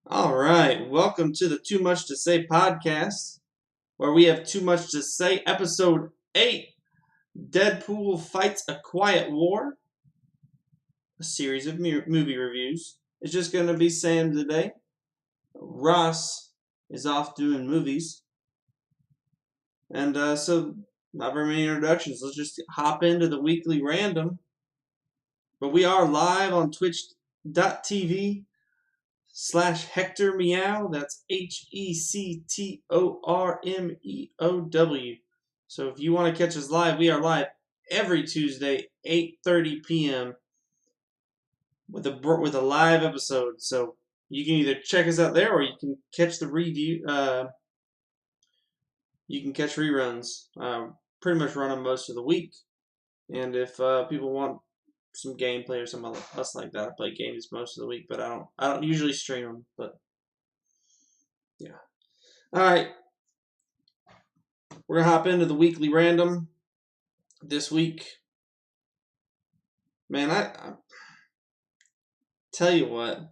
All right, welcome to the Too Much to Say podcast, where we have too much to say. Episode 8, Deadpool Fights a Quiet War, a series of movie reviews. It's just going to be Sam today. Ross is off doing movies. And so, not very many introductions. Let's just hop into the weekly random. But we are live on twitch.tv/Hector Meow. That's HECTORMEOW. So if you want to catch us live, we are live every Tuesday, 8:30 p.m. with a live episode. So you can either check us out there, or you can catch the review. You can catch reruns. Pretty much run them most of the week. And if people want some gameplay or something else like that, I play games most of the week, but I don't usually stream them. But yeah. All right. We're going to hop into the weekly random this week. Man, I tell you what.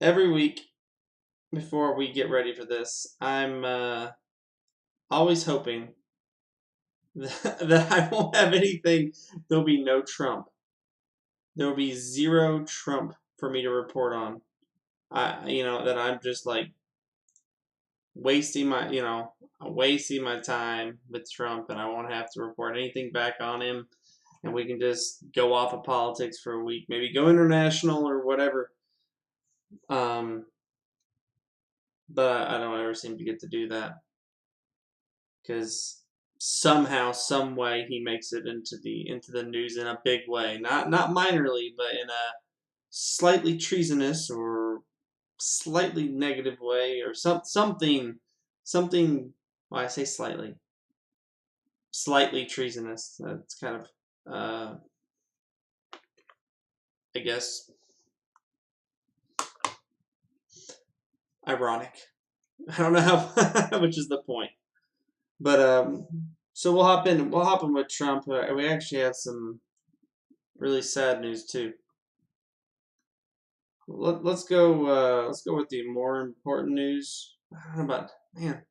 Every week before we get ready for this, I'm always hoping that I won't have anything. There'll be no Trump. There'll be zero Trump for me to report on. That I'm just like wasting my time with Trump, and I won't have to report anything back on him, and we can just go off of politics for a week, maybe go international or whatever. But I don't ever seem to get to do that because somehow, some way, he makes it into the news in a big way, not minorly, but in a slightly treasonous or slightly negative way, or something. Well, I say slightly treasonous. That's kind of, I guess, ironic. I don't know how, which is the point. But so we'll hop in with Trump. We actually have some really sad news too. Let's go with the more important news. I don't know about, man.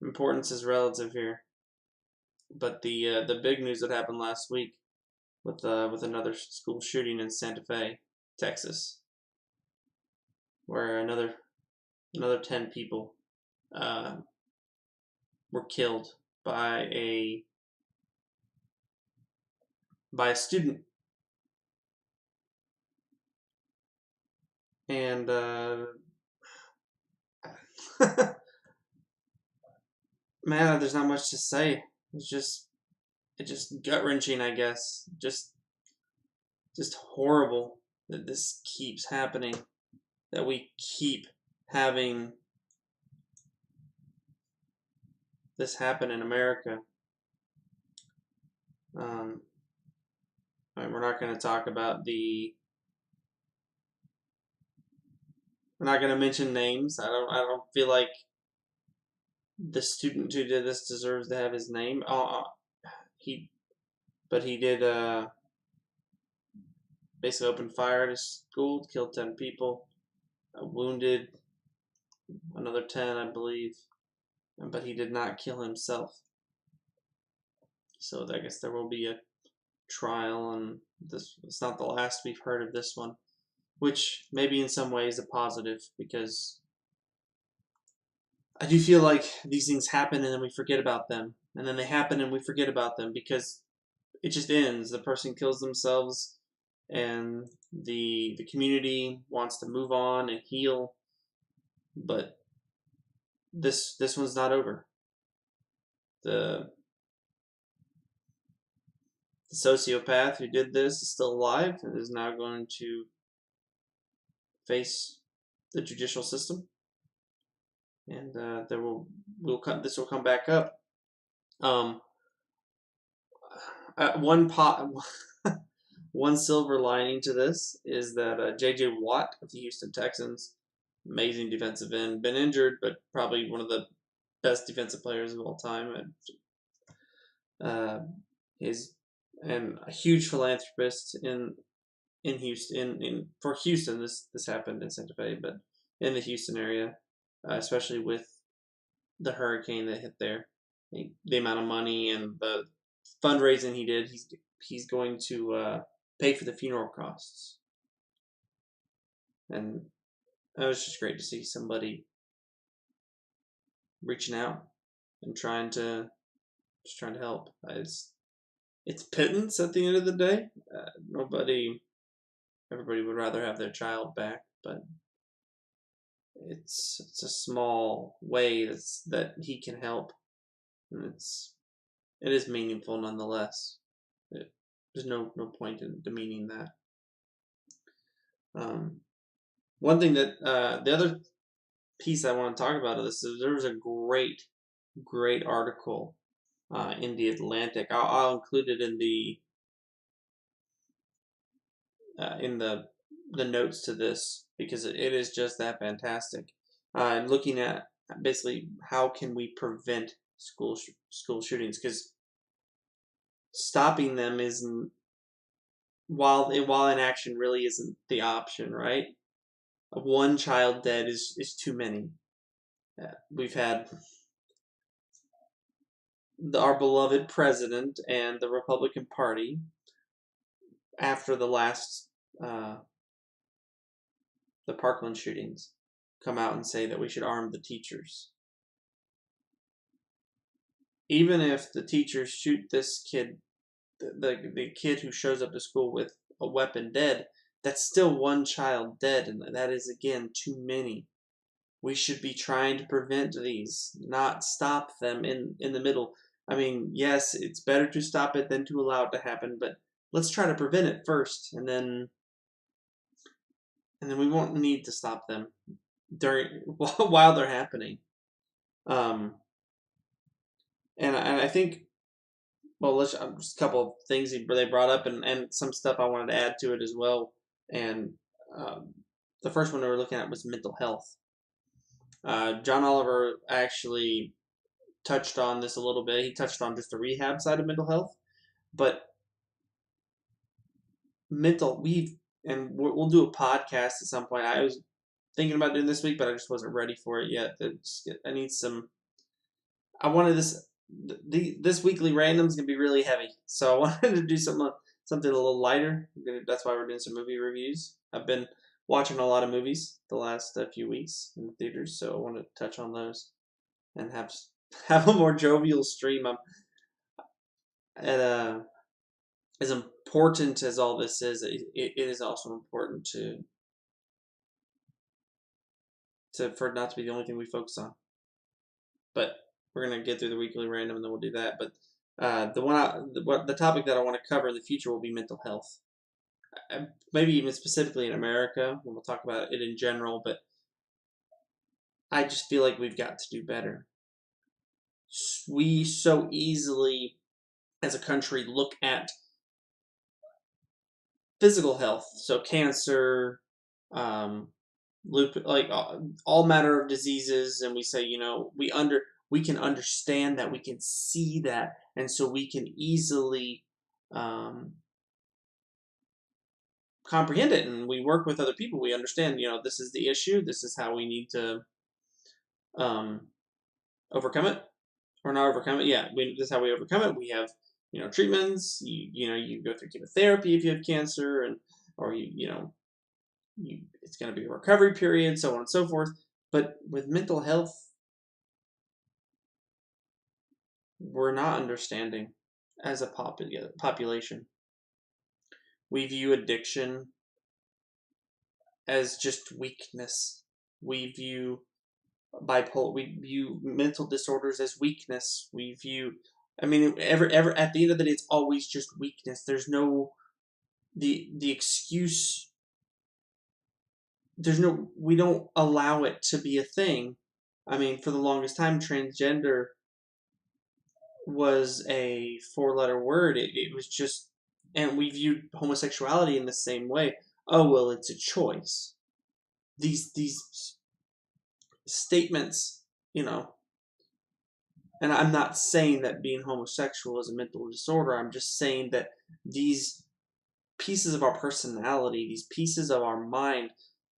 Importance is relative here, but the big news that happened last week with another school shooting in Santa Fe, Texas, where another 10 people were killed by a student, and man, there's not much to say. It's just gut wrenching, I guess. Just horrible that this keeps happening. That we keep having this happen in America. We're not going to talk about we're not going to mention names. I don't feel like the student who did this deserves to have his name. He did basically opened fire at his school, killed 10 people, wounded another 10, I believe, but he did not kill himself. So I guess there will be a trial, and it's not the last we've heard of this one, which maybe in some ways a positive, because I do feel like these things happen and then we forget about them, and then they happen and we forget about them, because it just ends. The person kills themselves, and the community wants to move on and heal, but this one's not over. The sociopath who did this is still alive and is now going to face the judicial system, and this will come back up. One silver lining to this is that J.J. Watt of the Houston Texans, amazing defensive end, been injured, but probably one of the best defensive players of all time. And a huge philanthropist in in Houston. For Houston, this happened in Santa Fe, but in the Houston area, especially with the hurricane that hit there, the amount of money and the fundraising he did, he's going to pay for the funeral costs, and it was just great to see somebody reaching out and trying to help. It's pittance at the end of the day. Everybody would rather have their child back, but it's a small way that he can help, and it is meaningful nonetheless. There's no point in demeaning that. One thing that the other piece I want to talk about of this is there was a great article in the Atlantic. I'll include it in the notes to this because it is just that fantastic. Looking at basically how can we prevent school shootings, because stopping them isn't, while inaction really isn't the option, right? One child dead is too many. We've had our beloved president and the Republican Party, after the last the Parkland shootings, come out and say that we should arm the teachers. Even if the teachers shoot this kid, the kid who shows up to school with a weapon dead, that's still one child dead, and that is, again, too many. We should be trying to prevent these, not stop them in the middle. I mean, yes, it's better to stop it than to allow it to happen, but let's try to prevent it first, and then we won't need to stop them while they're happening. And I think, well, just a couple of things they brought up, and some stuff I wanted to add to it as well. And the first one we were looking at was mental health. John Oliver actually touched on this a little bit. He touched on just the rehab side of mental health, but we'll do a podcast at some point. I was thinking about doing this week, but I just wasn't ready for it yet. I need some. I wanted this weekly random's gonna be really heavy, so I wanted to do something a little lighter. That's why we're doing some movie reviews. I've been watching a lot of movies the last few weeks in the theaters, so I want to touch on those and have a more jovial stream. As important as all this is, it is also important for it not to be the only thing we focus on. But we're gonna get through the weekly random, and then we'll do that. But the topic that I want to cover in the future will be mental health. Maybe even specifically in America, and we'll talk about it in general. But I just feel like we've got to do better. We so easily, as a country, look at physical health, so cancer, like all matter of diseases, and we say, we can understand that, we can see that, and so we can easily comprehend it, and we work with other people. We understand, this is the issue, this is how we need to overcome it, or not overcome it. Yeah, this is how we overcome it. We have treatments. You go through chemotherapy if you have cancer, or it's going to be a recovery period, so on and so forth. But with mental health, we're not understanding as a population. We view addiction as just weakness. We view mental disorders as weakness. We view, at the end of the day, it's always just weakness. There's no, the excuse, we don't allow it to be a thing. For the longest time, transgender was a 4-letter word. It was just, and we viewed homosexuality in the same way. Oh, well, it's a choice. These statements, and I'm not saying that being homosexual is a mental disorder. I'm just saying that these pieces of our personality, these pieces of our mind,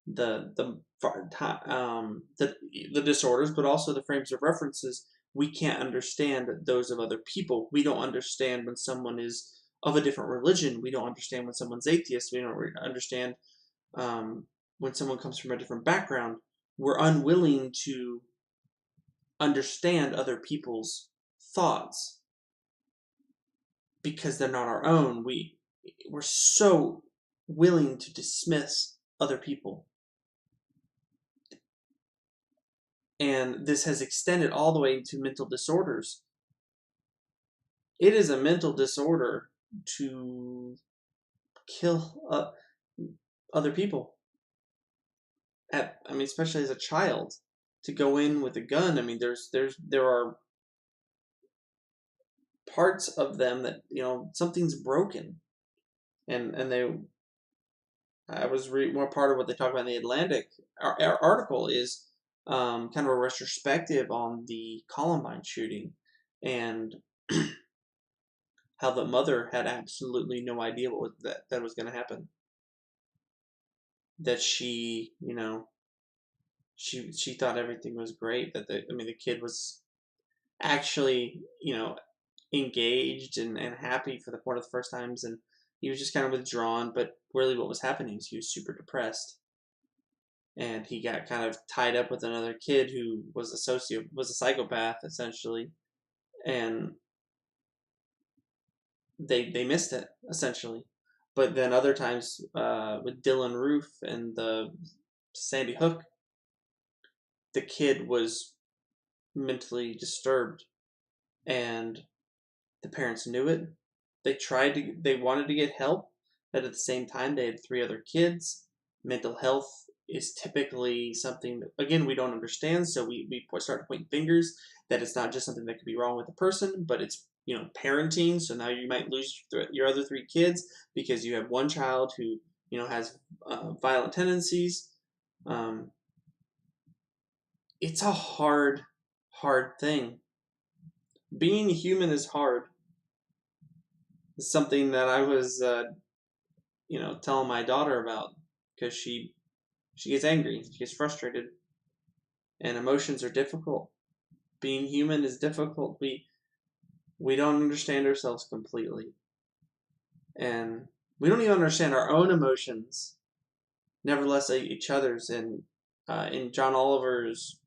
the the disorders, but also the frames of references. We can't understand those of other people. We don't understand when someone is of a different religion. We don't understand when someone's atheist. We don't understand when someone comes from a different background. We're unwilling to understand other people's thoughts because they're not our own. We're so willing to dismiss other people. And this has extended all the way to mental disorders. It is a mental disorder to kill other people. Especially as a child, to go in with a gun. There are parts of them that something's broken, and I was reading more part of what they talk about in the Atlantic. Our article is kind of a retrospective on the Columbine shooting, and how the mother had absolutely no idea that was going to happen. That she thought everything was great. That the kid was actually engaged and happy for one of the first times, and he was just kind of withdrawn. But really, what was happening is he was super depressed, and he got kind of tied up with another kid who was a psychopath essentially, and they missed it essentially. But then other times with Dylan Roof and the Sandy Hook, the kid was mentally disturbed, and the parents knew it. They wanted to get help, but at the same time they had 3 other kids. Mental health is typically something that, again, we don't understand, so we start to point fingers that it's not just something that could be wrong with the person, but it's parenting. So now you might lose your other 3 kids because you have one child who has violent tendencies. It's a hard thing. Being human is hard. It's something that I was telling my daughter about, because she gets angry, she gets frustrated, and emotions are difficult. Being human is difficult. We don't understand ourselves completely, and we don't even understand our own emotions. Nevertheless, each other's. And in John Oliver's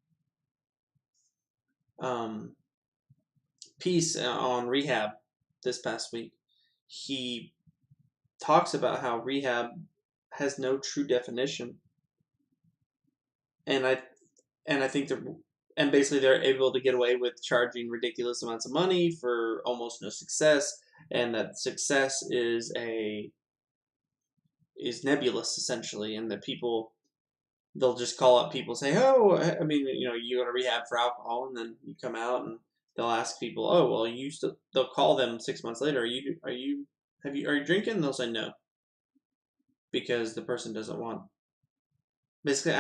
piece on rehab this past week, he talks about how rehab has no true definition, and I think basically they're able to get away with charging ridiculous amounts of money for almost no success, and that success is nebulous essentially, and that they'll just call up people, say, oh, you go to rehab for alcohol, and then you come out and they'll ask people, oh, well, they'll call them 6 months later, are you drinking? And they'll say no, because the person doesn't want. Basically,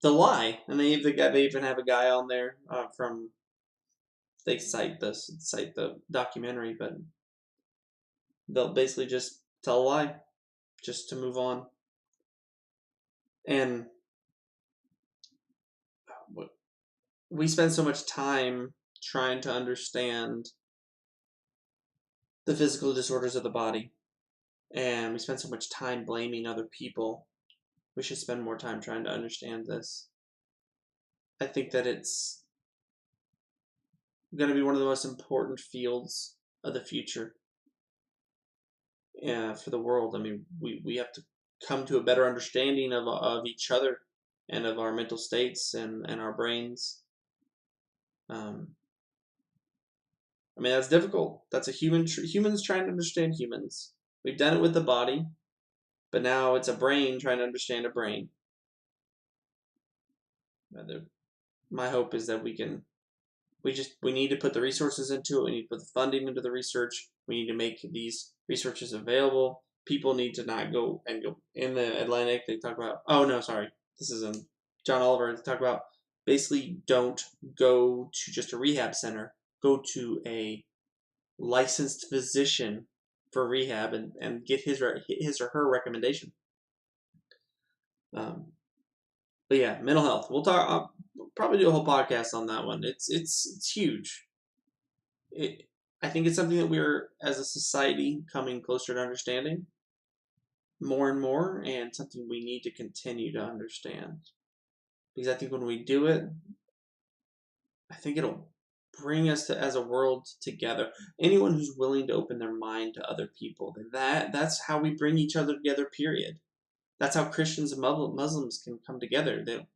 the lie, and they even have a guy on there from. They cite the documentary, but they'll basically just tell a lie, just to move on. And we spend so much time trying to understand the physical disorders of the body, and we spend so much time blaming other people. We should spend more time trying to understand this. I think that it's going to be one of the most important fields of the future for the world. We have to come to a better understanding of each other and of our mental states and our brains. That's difficult. That's humans trying to understand humans. We've done it with the body, but now it's a brain trying to understand a brain. My hope is that we need to put the resources into it. We need to put the funding into the research. We need to make these researches available. People need to not go in the Atlantic. They talk about, this is in John Oliver. They talk about basically don't go to just a rehab center. Go to a licensed physician for rehab and get his or her recommendation. But yeah, mental health. We'll talk. We'll probably do a whole podcast on that one. It's huge. I think it's something that we're, as a society, coming closer to understanding more and more, and something we need to continue to understand. Because I think when we do it, I think it'll bring us to, as a world, together. Anyone who's willing to open their mind to other people, that's how we bring each other together. Period. That's how Christians and Muslims can come together. That's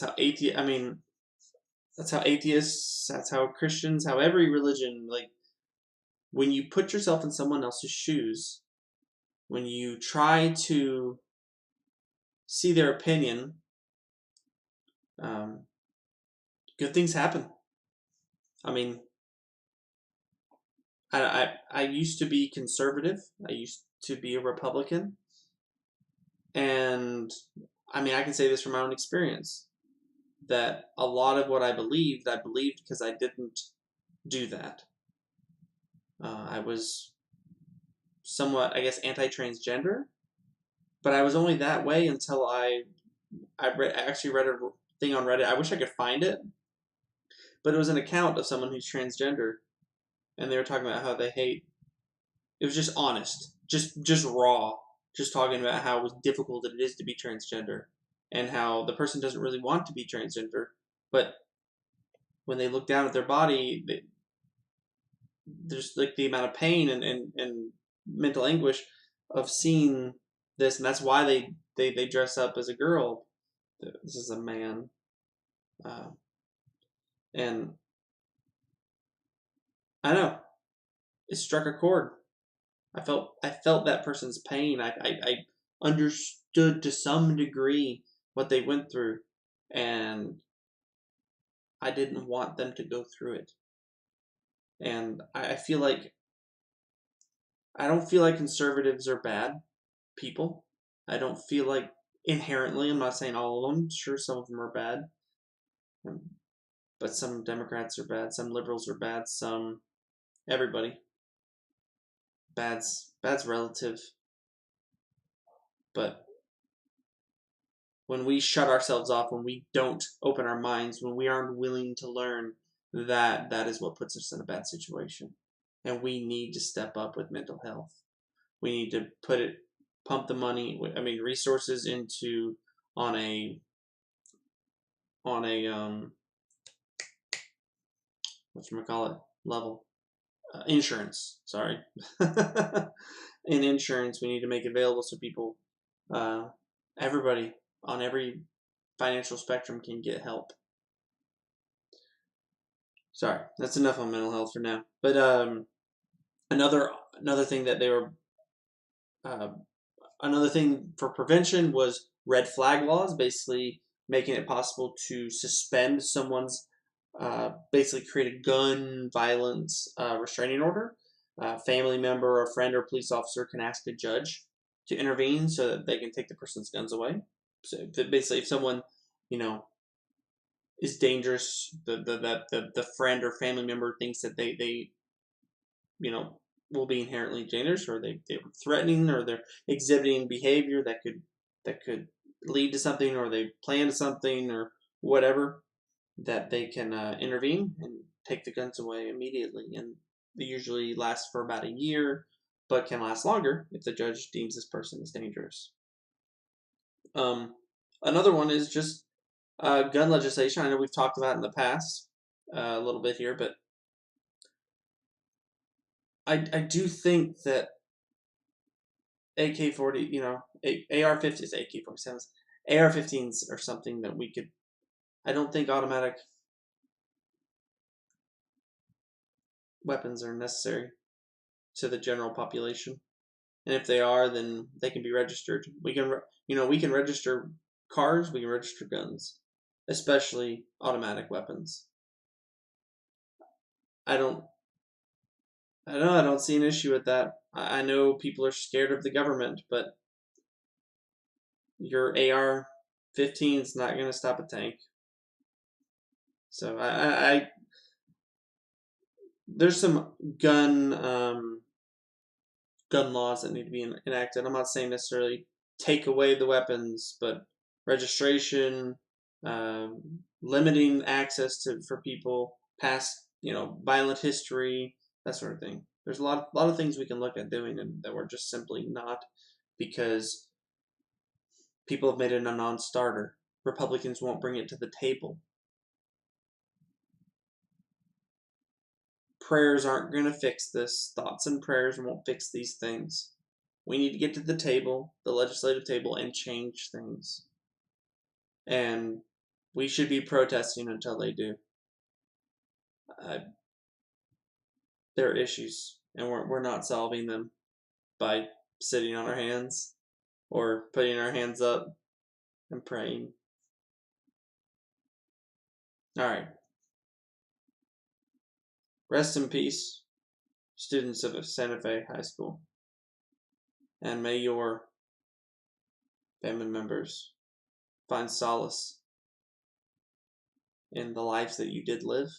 how atheists. I mean, that's how atheists. That's how Christians. How every religion. Like, when you put yourself in someone else's shoes, when you try to see their opinion, good things happen. I mean, I used to be conservative. I used to be a Republican, and I mean, I can say this from my own experience, that a lot of what I believed because I didn't do that. I was somewhat, I guess, anti-transgender, but I was only that way until I actually read a thing on Reddit. I wish I could find it, but it was an account of someone who's transgender, and they were talking about how they hate. It was just honest, just raw, just talking about how difficult it is to be transgender, and how the person doesn't really want to be transgender, but when they look down at their body, there's like the amount of pain and mental anguish of seeing this, and that's why they dress up as a girl. This is a man, and I know it struck a chord. I felt that person's pain. I understood to some degree what they went through, and I didn't want them to go through it. And I feel like I don't feel like conservatives are bad people. I don't feel like inherently. I'm not saying all of them. Sure, some of them are bad, but some Democrats are bad. Some liberals are bad. Some everybody. Bad's relative. But when we shut ourselves off, when we don't open our minds, when we aren't willing to learn, that is what puts us in a bad situation. And we need to step up with mental health. We need to pump the money, resources into on a whatchamacallit level. Insurance, sorry. In insurance, we need to make available so people, everybody on every financial spectrum can get help. Sorry, that's enough on mental health for now. But another thing that they were, another thing for prevention was red flag laws, basically making it possible to suspend someone's, basically create a gun violence restraining order. A family member, a friend, or police officer can ask a judge to intervene so that they can take the person's guns away. So basically, if someone, is dangerous, the friend or family member thinks that they will be inherently dangerous, or they're threatening, or they're exhibiting behavior that could lead to something, or they plan to something, or whatever, that they can intervene and take the guns away immediately. And they usually last for about a year, but can last longer if the judge deems this person is dangerous. Another one is just gun legislation. I know we've talked about it in the past a little bit here, but I do think that AK-40, AR-50s, AK-47s, AR-15s are something that we could. I don't think automatic weapons are necessary to the general population, and if they are, then they can be registered. We can register cars, we can register guns, especially automatic weapons. I don't see an issue with that. I know people are scared of the government, but your AR-15 is not going to stop a tank. So there's some gun gun laws that need to be enacted. I'm not saying necessarily take away the weapons, but registration, limiting access for people past violent history, that sort of thing. There's a lot of things we can look at doing and that we're just simply not, because people have made it a non-starter. Republicans won't bring it to the table. Prayers aren't going to fix this. Thoughts and prayers won't fix these things. We need to get to the table, the legislative table, and change things. And we should be protesting until they do. There are issues, and we're not solving them by sitting on our hands or putting our hands up and praying. All right. Rest in peace, students of Santa Fe High School. And may your family members find solace in the lives that you did live.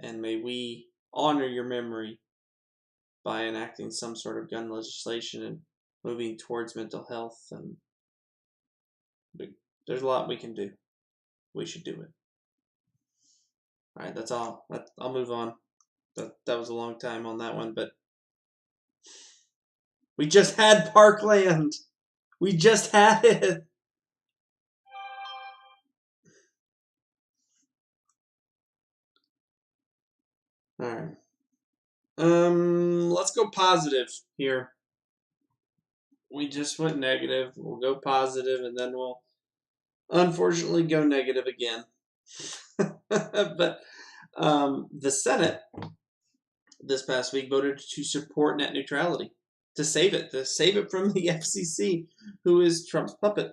And may we honor your memory by enacting some sort of gun legislation and moving towards mental health. And there's a lot we can do. We should do it. All right, that's all. I'll move on. That was a long time on that one, but we just had Parkland. We just had it. All right. Let's go positive here. We just went negative. We'll go positive, and then we'll unfortunately go negative again. But the Senate this past week voted to support net neutrality, to save it from the FCC, who is Trump's puppet.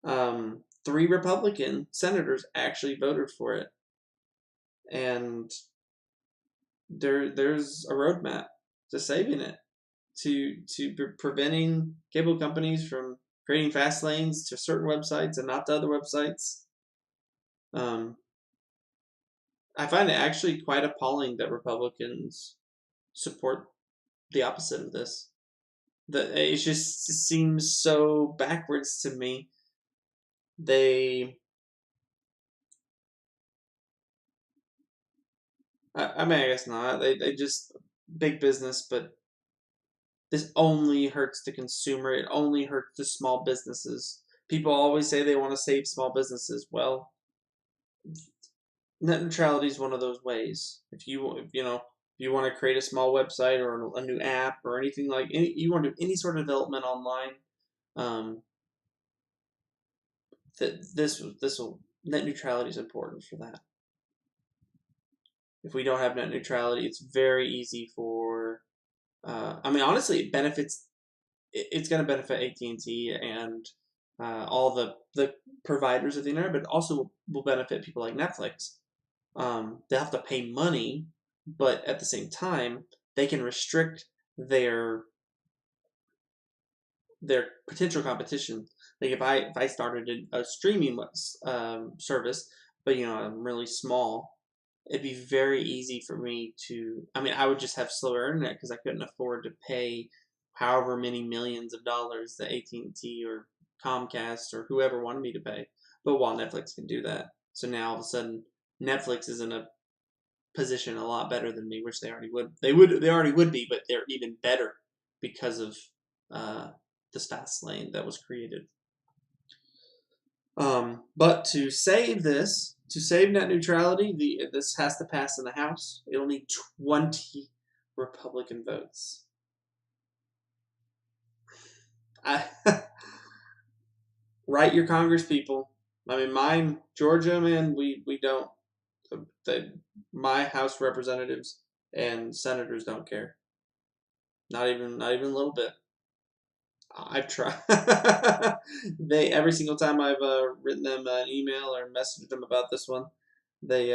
3 Republican senators actually voted for it, and there's a roadmap to saving it, to preventing cable companies from creating fast lanes to certain websites and not to other websites. I find it actually quite appalling that Republicans support the opposite of this. That it just seems so backwards to me. I mean, I guess not. They just big business, but this only hurts the consumer. It only hurts the small businesses. People always say they want to save small businesses. Well, net neutrality is one of those ways. If you want to create a small website or a new app or anything you want to do any sort of development online, this will net neutrality is important for that. If we don't have net neutrality, it's very easy for. Honestly, it benefits. It's going to benefit AT&T and all the providers of the internet, but it also will benefit people like Netflix. They'll have to pay money, but at the same time, they can restrict their potential competition. Like if I started a streaming service, but I'm really small, it'd be very easy for me to. I would just have slower internet because I couldn't afford to pay however many millions of dollars that AT&T or Comcast or whoever wanted me to pay. But while Netflix can do that, so now all of a sudden Netflix is in a position a lot better than me, which they already would. They already would be, but they're even better because of this fast lane that was created. But to save net neutrality, this has to pass in the House. It'll need 20 Republican votes. Write your Congress people. Mine, Georgia, man, we don't. My House representatives and senators don't care. Not even a little bit. I've tried. Every single time I've written them an email or messaged them about this one, they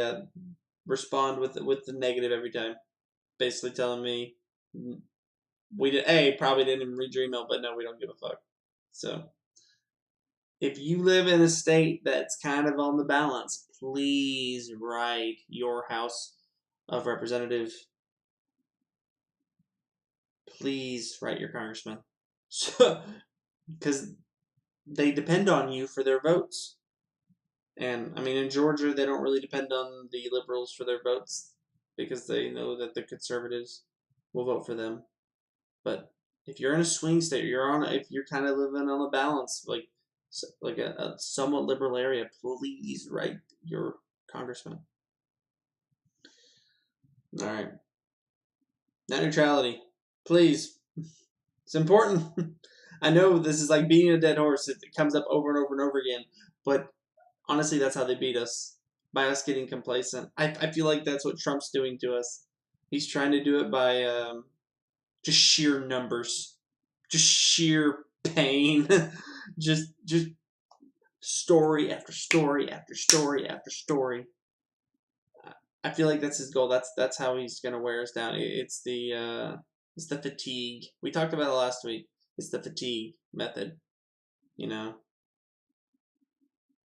respond with the negative every time, basically telling me probably didn't even read your email, but no, we don't give a fuck. So if you live in a state that's kind of on the balance, please write your House of Representatives. please write your congressman. Because they depend on you for their votes. And, I mean, in Georgia, they don't really depend on the liberals for their votes because they know that the conservatives will vote for them. But if you're in a swing state, if you're kind of living on a balance, like a somewhat liberal area, please write your congressman. All right. Net neutrality. Please. It's important. I know this is like beating a dead horse. It comes up over and over and over again. But honestly, that's how they beat us. By us getting complacent. I feel like that's what Trump's doing to us. He's trying to do it by just sheer numbers. Just sheer pain. just story after story after story after story. I feel like that's his goal. That's how he's gonna wear us down. It's the fatigue. We talked about it last week. It's the fatigue method. You know,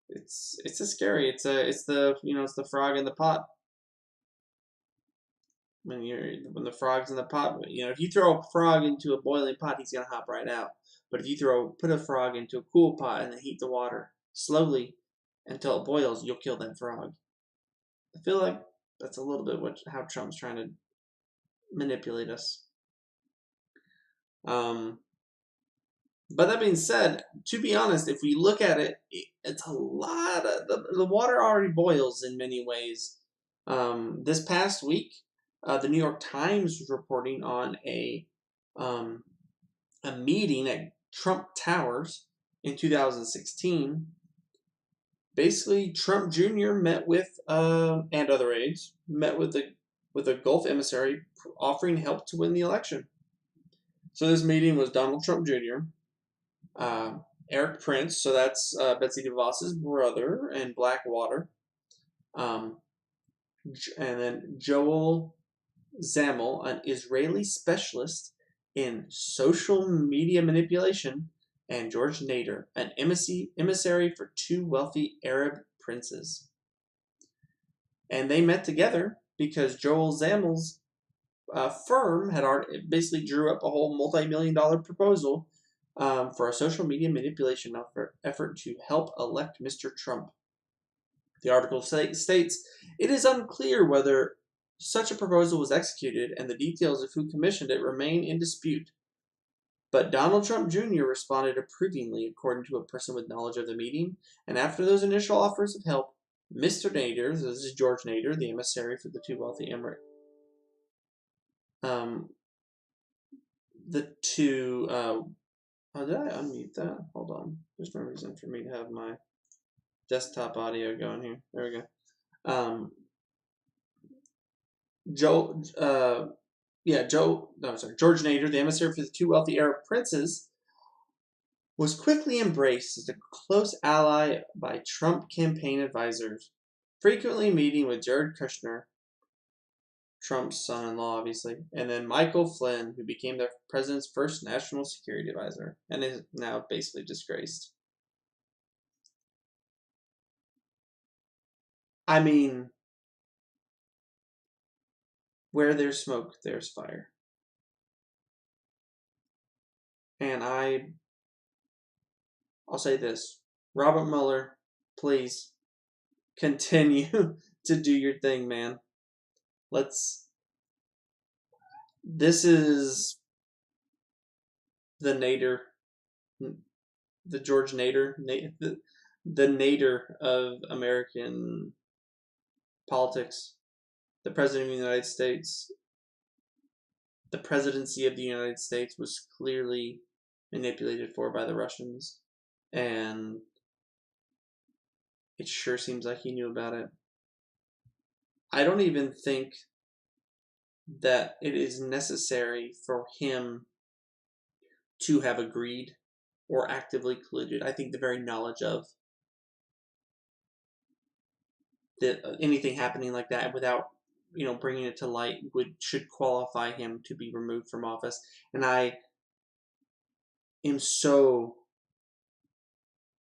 it's a scary. It's the frog in the pot. When the frog's in the pot, if you throw a frog into a boiling pot, he's gonna hop right out. But if you put a frog into a cool pot and then heat the water slowly until it boils, you'll kill that frog. I feel like that's a little bit how Trump's trying to manipulate us. But that being said, to be honest, if we look at it, it's a lot of the water already boils in many ways. This past week, the New York Times was reporting on a meeting at Trump Towers in 2016. Basically, Trump Jr. met with and other aides met with a Gulf emissary offering help to win the election. So this meeting was Donald Trump Jr., Eric Prince, so that's Betsy DeVos's brother, and Blackwater, and then Joel Zamel, an Israeli specialist in social media manipulation, and George Nader, an emissary for two wealthy Arab princes. And they met together because Joel Zamel's firm had basically drew up a whole multi-million-dollar proposal for a social media manipulation effort to help elect Mr. Trump. The article states, "It is unclear whether such a proposal was executed, and the details of who commissioned it remain in dispute. But Donald Trump Jr. responded approvingly, according to a person with knowledge of the meeting, and after those initial offers of help, Mr. Nader," this is George Nader, the emissary for the two wealthy Emirates, did I unmute that? Hold on. There's no reason for me to have my desktop audio going here. There we go. George Nader, the emissary for the two wealthy Arab princes, was quickly embraced as a close ally by Trump campaign advisors, frequently meeting with Jared Kushner, Trump's son-in-law, obviously, and then Michael Flynn, who became the president's first national security advisor and is now basically disgraced. I mean, where there's smoke, there's fire. And I'll say this. Robert Mueller, please continue to do your thing, man. This is the Nader, the George Nader, the Nader of American politics. The President of the United States, the presidency of the United States was clearly manipulated for by the Russians, and it sure seems like he knew about it. I don't even think that it is necessary for him to have agreed or actively colluded. I think the very knowledge of anything happening like that without bringing it to light should qualify him to be removed from office. And I am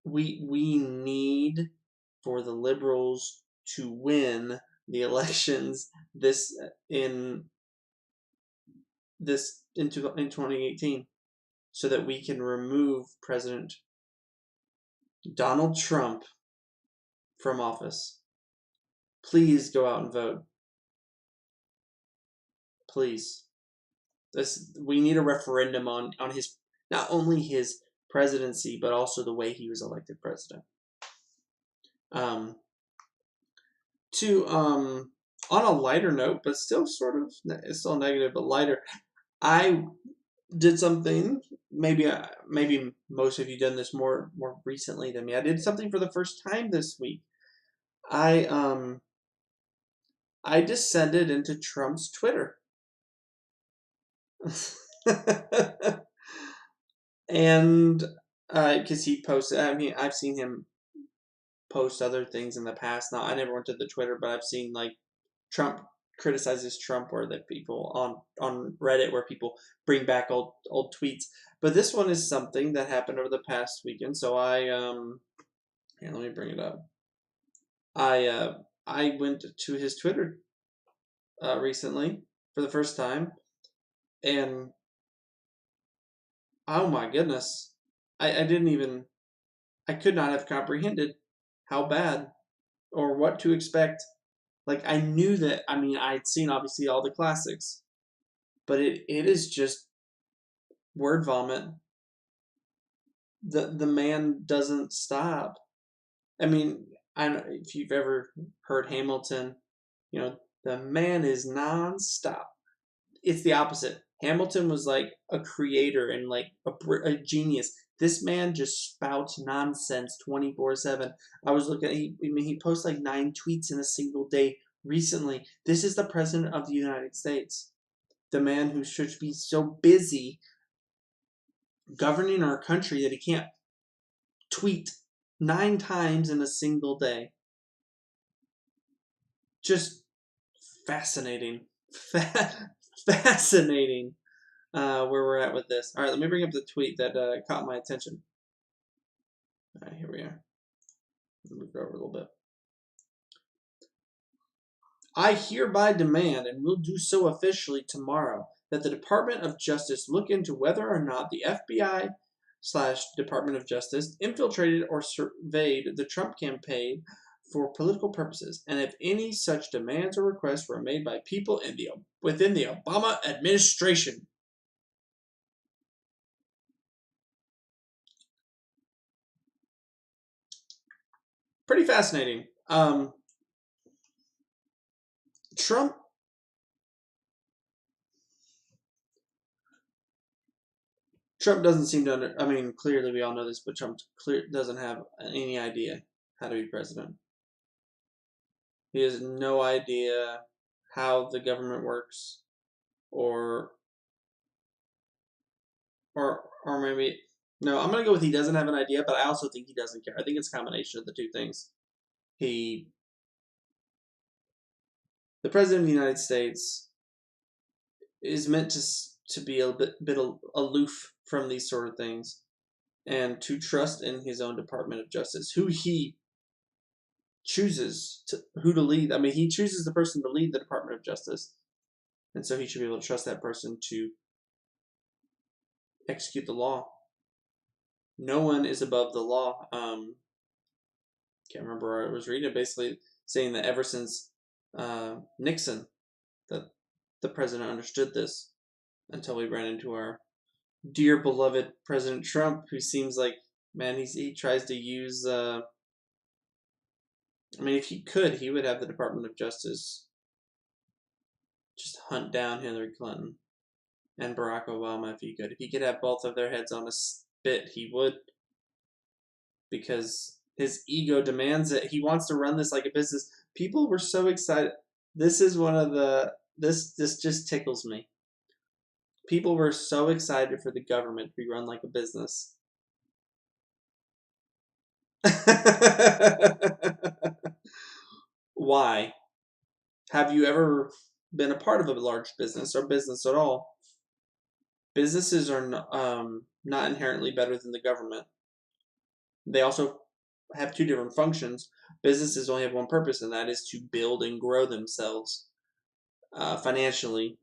we need for the liberals to win the elections this in 2018 so that we can remove President Donald Trump from office. Please go out and vote. Please. We need a referendum on his, not only his presidency, but also the way he was elected president. On a lighter note, but still sort of, it's still negative, but lighter. I did something. Maybe most of you done this more recently than me. I did something for the first time this week. I descended into Trump's Twitter. And because he posted, I mean, I've seen him post other things in the past. Now, I never went to the Twitter, but I've seen like Trump criticizes Trump, or that people on Reddit where people bring back old tweets. But this one is something that happened over the past weekend. So here, let me bring it up. I went to his Twitter recently for the first time, and oh my goodness, I could not have comprehended how bad or what to expect. Like, I knew that, I mean, I'd seen obviously all the classics, but it is just word vomit. The man doesn't stop. I mean, I don't know if you've ever heard Hamilton, the man is nonstop. It's the opposite. Hamilton was like a creator and like a genius. This man just spouts nonsense 24/7. I was looking at, he posts like 9 tweets in a single day recently. This is the president of the United States. The man who should be so busy governing our country that he can't tweet 9 times in a single day. Just fascinating. Fascinating where we're at with this. All right, let me bring up the tweet that caught my attention. All right, here we are. Move it over a little bit. I hereby demand, and will do so officially tomorrow, that the Department of Justice look into whether or not the FBI/Department of Justice infiltrated or surveyed the Trump campaign for political purposes, and if any such demands or requests were made by people within the Obama administration. Pretty fascinating. Trump doesn't seem to I mean, clearly we all know this, but Trump doesn't have any idea how to be president. He has no idea how the government works, or maybe, no, I'm gonna go with he doesn't have an idea, but I also think he doesn't care. I think it's a combination of the two things. The president of the United States is meant to be a bit aloof from these sort of things, and to trust in his own Department of Justice, who he chooses who to lead. I mean, he chooses the person to lead the Department of Justice, and so he should be able to trust that person to execute the law. No one is above the law. Can't remember where I was reading it, basically saying that ever since Nixon, that the president understood this, until we ran into our dear beloved President Trump, who seems like, man, he tries to use. I mean, if he could, he would have the Department of Justice just hunt down Hillary Clinton and Barack Obama if he could. If he could have both of their heads on a spit, he would. Because his ego demands it. He wants to run this like a business. People were so excited. This is one of the, this just tickles me. People were so excited for the government to be run like a business. Why? Have you ever been a part of a large business or business at all? Businesses are not inherently better than the government. They also have 2 different functions. Businesses only have one purpose, and that is to build and grow themselves financially.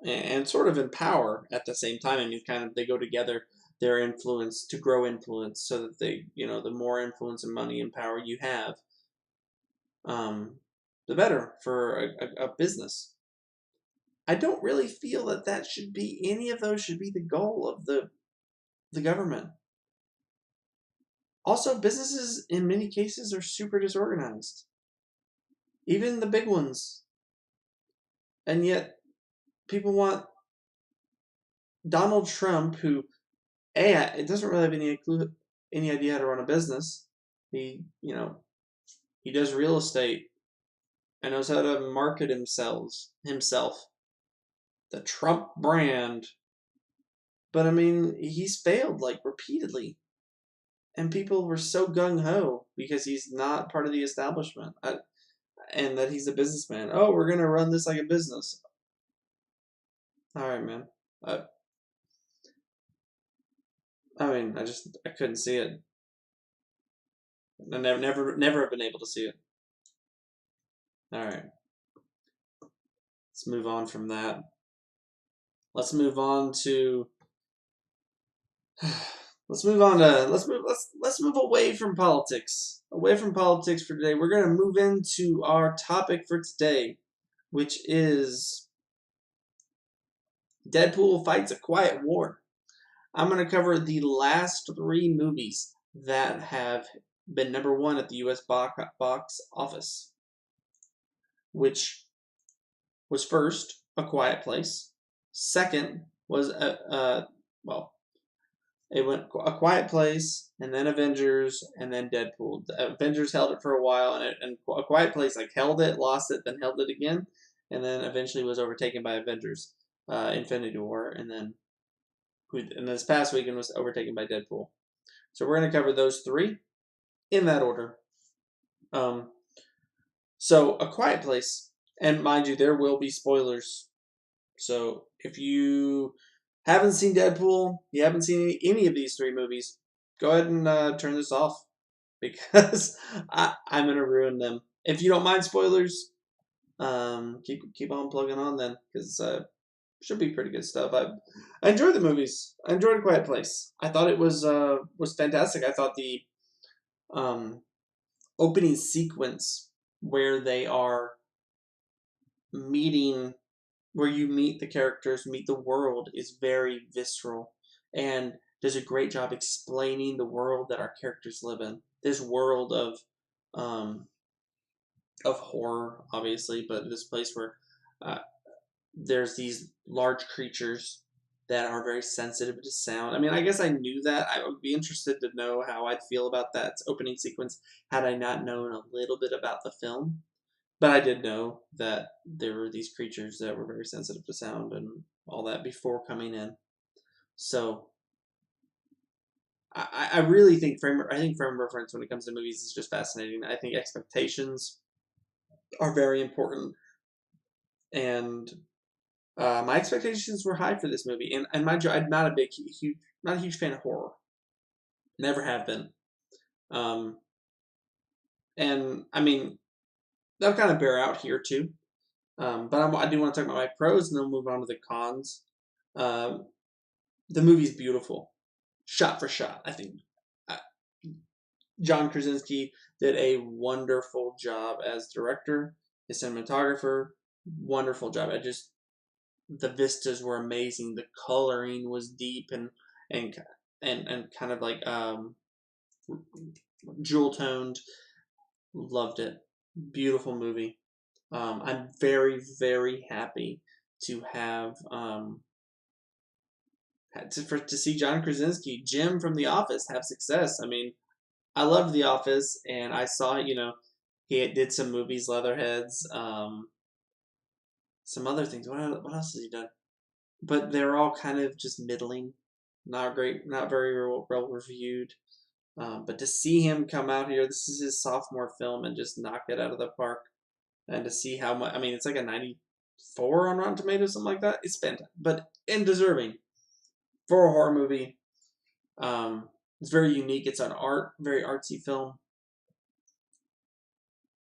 and sort of in power at the same time. I mean, kind of they go together. Their influence to grow influence, so that they, the more influence and money and power you have, the better for a business. I don't really feel that should be any of those should be the goal of the government. Also, businesses in many cases are super disorganized, even the big ones, and yet people want Donald Trump, who it doesn't really have any idea how to run a business. He does real estate and knows how to market himself, the Trump brand. But I mean, he's failed like repeatedly, and people were so gung ho because he's not part of the establishment, and that he's a businessman. Oh, we're gonna run this like a business. All right, man. I mean, I couldn't see it. I never have been able to see it. All right, let's move on from that. Let's move on to. Let's move on to let's move away from politics. Away from politics for today. We're gonna move into our topic for today, which is Deadpool fights a quiet war. I'm gonna cover the last 3 movies that have been number 1 at the U.S. box office, which was first A Quiet Place. Second was well, it went A Quiet Place, and then Avengers, and then Deadpool. The Avengers held it for a while, and A Quiet Place held it, lost it, then held it again, and then eventually was overtaken by Avengers, Infinity War, and then this past weekend was overtaken by Deadpool. So we're going to cover those 3 in that order. So A Quiet Place, and mind you, there will be spoilers. So if you haven't seen Deadpool, you haven't seen any of these 3 movies, go ahead and turn this off, because I'm gonna ruin them. If you don't mind spoilers, keep on plugging on then, because should be pretty good stuff. I enjoyed the movies. I enjoyed A Quiet Place. I thought it was fantastic. I thought the opening sequence where they are meeting, where you meet the characters, meet the world, is very visceral and does a great job explaining the world that our characters live in. This world of horror, obviously, but this place where there's these large creatures that are very sensitive to sound. I mean, I guess I knew that. I would be interested to know how I'd feel about that opening sequence had I not known a little bit about the film. But I did know that there were these creatures that were very sensitive to sound and all that before coming in. So I really think frame reference when it comes to movies is just fascinating. I think expectations are very important, and my expectations were high for this movie. And mind you, I'm not not a huge fan of horror. Never have been. And I mean, that'll kind of bear out here too. But I do want to talk about my pros, and then we'll move on to the cons. The movie's beautiful, shot for shot. I think John Krasinski did a wonderful job as director, his cinematographer, wonderful job. The vistas were amazing. The coloring was deep and kind of jewel toned. Loved it. Beautiful movie. I'm very, very happy to have to see John Krasinski, Jim from The Office, have success. I mean, I loved The Office, and I saw, he did some movies, Leatherheads, some other things. What else has he done? But they're all kind of just middling, not great, not very well reviewed. But to see him come out here, this is his sophomore film, and just knock it out of the park, and to see how much, I mean, it's like a 94 on Rotten Tomatoes, something like that. It's fantastic, and deserving for a horror movie. It's very unique. It's an very artsy film.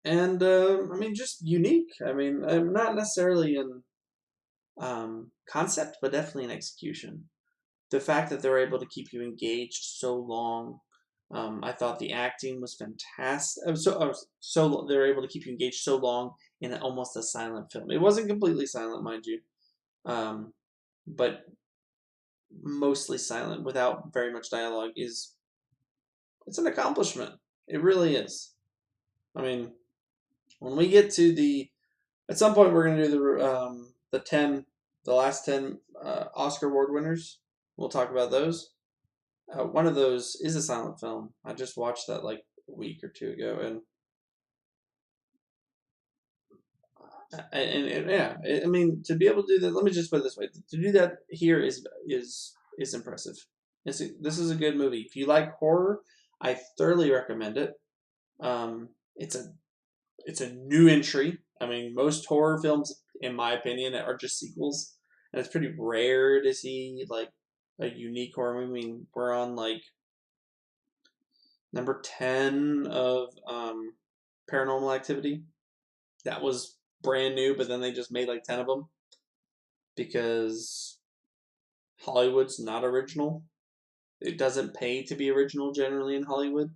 And, I mean, just unique. I mean, I'm not necessarily concept, but definitely an execution. The fact that they're able to keep you engaged so long, I thought the acting was fantastic. So they were able to keep you engaged so long in almost a silent film. It wasn't completely silent, mind you, but mostly silent without very much dialogue it's an accomplishment. It really is. I mean, when we get to at some point we're gonna do the last 10 Oscar award winners. We'll talk about those. One of those is a silent film. I just watched that like a week or two ago, and yeah, I mean, to be able to do that. Let me just put it this way: to do that here is impressive. This is a good movie. If you like horror, I thoroughly recommend it. It's a new entry. I mean, most horror films, in my opinion, are just sequels, and it's pretty rare to see like a unique horror movie. I mean, we're on like number 10 of Paranormal Activity. That was brand new, but then they just made like 10 of them because Hollywood's not original. It doesn't pay to be original generally in Hollywood.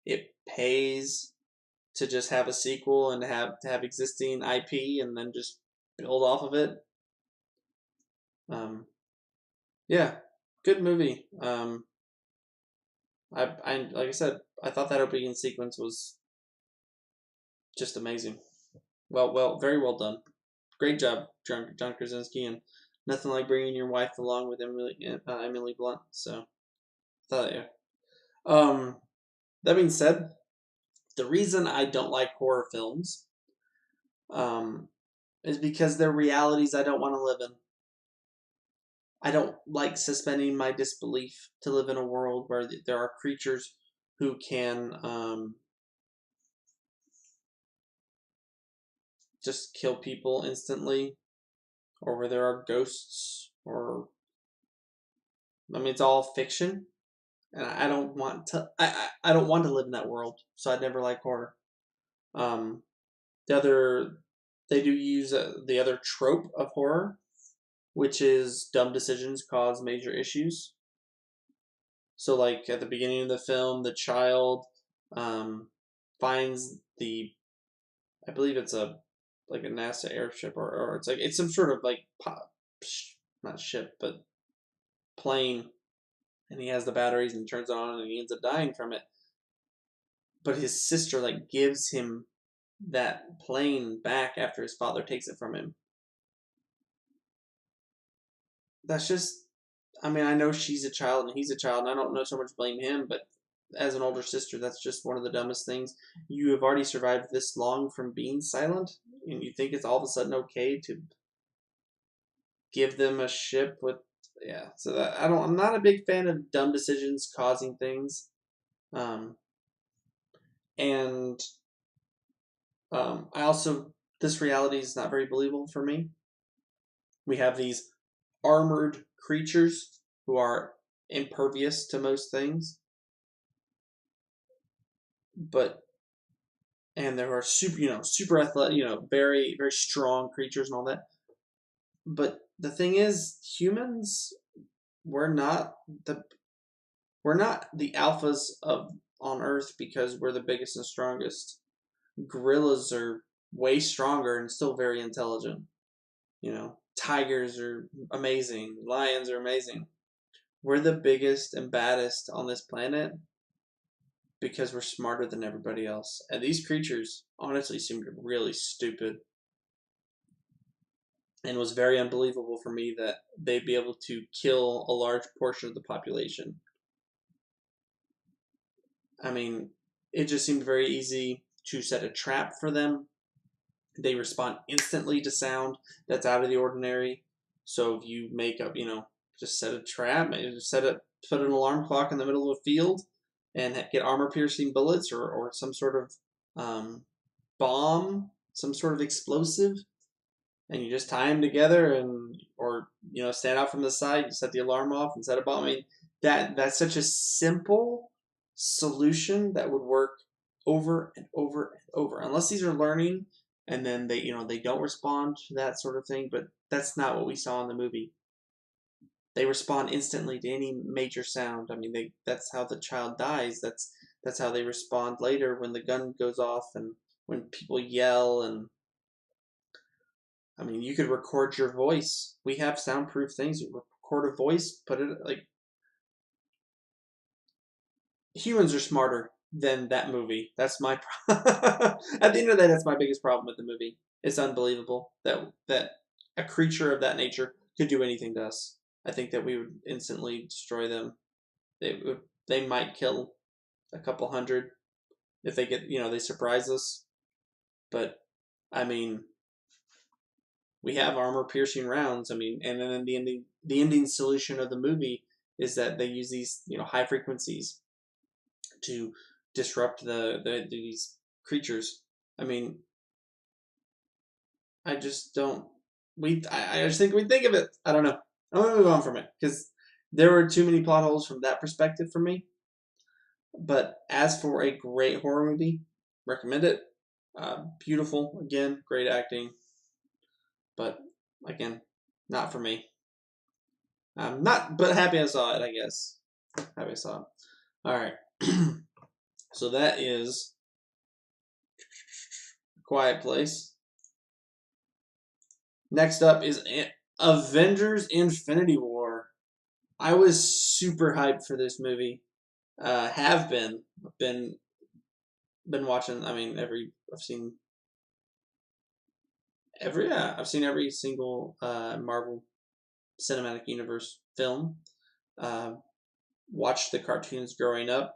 It pays to just have a sequel and have existing IP and then just build off of it. Yeah, good movie. I like I said, I thought that opening sequence was just amazing. Very well done. Great job, John Krasinski, and nothing like bringing your wife along with Emily Blunt. So, thought yeah. That being said, the reason I don't like horror films, um, is because they're realities I don't want to live in. I don't like suspending my disbelief to live in a world where there are creatures who can just kill people instantly, or where there are ghosts, or I mean, it's all fiction, and I don't want to. I don't want to live in that world, so I'd never like horror. Um, the other they do use the other trope of horror, which is dumb decisions cause major issues. So, like at the beginning of the film, the child um, finds I believe it's like a NASA airship, or it's some sort of like not ship, but plane, and he has the batteries and turns it on, and he ends up dying from it. But his sister like gives him that plane back after his father takes it from him. That's just, I mean, I know she's a child and he's a child, and I don't know so much blame him, but as an older sister, that's just one of the dumbest things. You have already survived this long from being silent, and you think it's all of a sudden okay to give them a ship with, yeah. So that I'm not a big fan of dumb decisions causing things, um, and I also this reality is not very believable for me. We have these armored creatures who are impervious to most things, but and there are super athletic, very very strong creatures and all that. But the thing is, humans, we're not the we're not the alphas of on Earth because we're the biggest and strongest. Gorillas are way stronger and still very intelligent. Tigers are amazing. Lions are amazing. We're the biggest and baddest on this planet because we're smarter than everybody else. And these creatures honestly seemed really stupid. And it was very unbelievable for me that they'd be able to kill a large portion of the population. I mean, it just seemed very easy to set a trap for them. They respond instantly to sound that's out of the ordinary. So if you make up, just set a trap, just put an alarm clock in the middle of a field, and get armor-piercing bullets or some sort of bomb, some sort of explosive, and you just tie them together or stand out from the side, you set the alarm off and set a bomb. I mean, that's such a simple solution that would work over and over and over, unless these are learning and then they don't respond to that sort of thing. But that's not what we saw in the movie. They respond instantly to any major sound. I mean, that's how the child dies. That's how they respond later when the gun goes off and when people yell. And I mean, you could record your voice. We have soundproof things. You record a voice, put it like humans are smarter than that movie. That's my at the end of the day, that's my biggest problem with the movie. It's unbelievable that a creature of that nature could do anything to us. I think that we would instantly destroy them. They might kill a couple hundred if they get they surprise us. But I mean, we have armor piercing rounds. I mean, and then the ending solution of the movie is that they use these high frequencies to disrupt these creatures. I mean, I just don't. I just think we think of it. I don't know. I'm gonna move on from it because there were too many plot holes from that perspective for me. But as for a great horror movie, recommend it. Beautiful, again, great acting. But again, not for me. I'm not, but happy I saw it. I guess happy I saw it. All right. So that is Quiet Place. Next up is Avengers: Infinity War. I was super hyped for this movie. Have been watching. I mean, I've seen every single Marvel Cinematic Universe film. Uh, watched the cartoons growing up.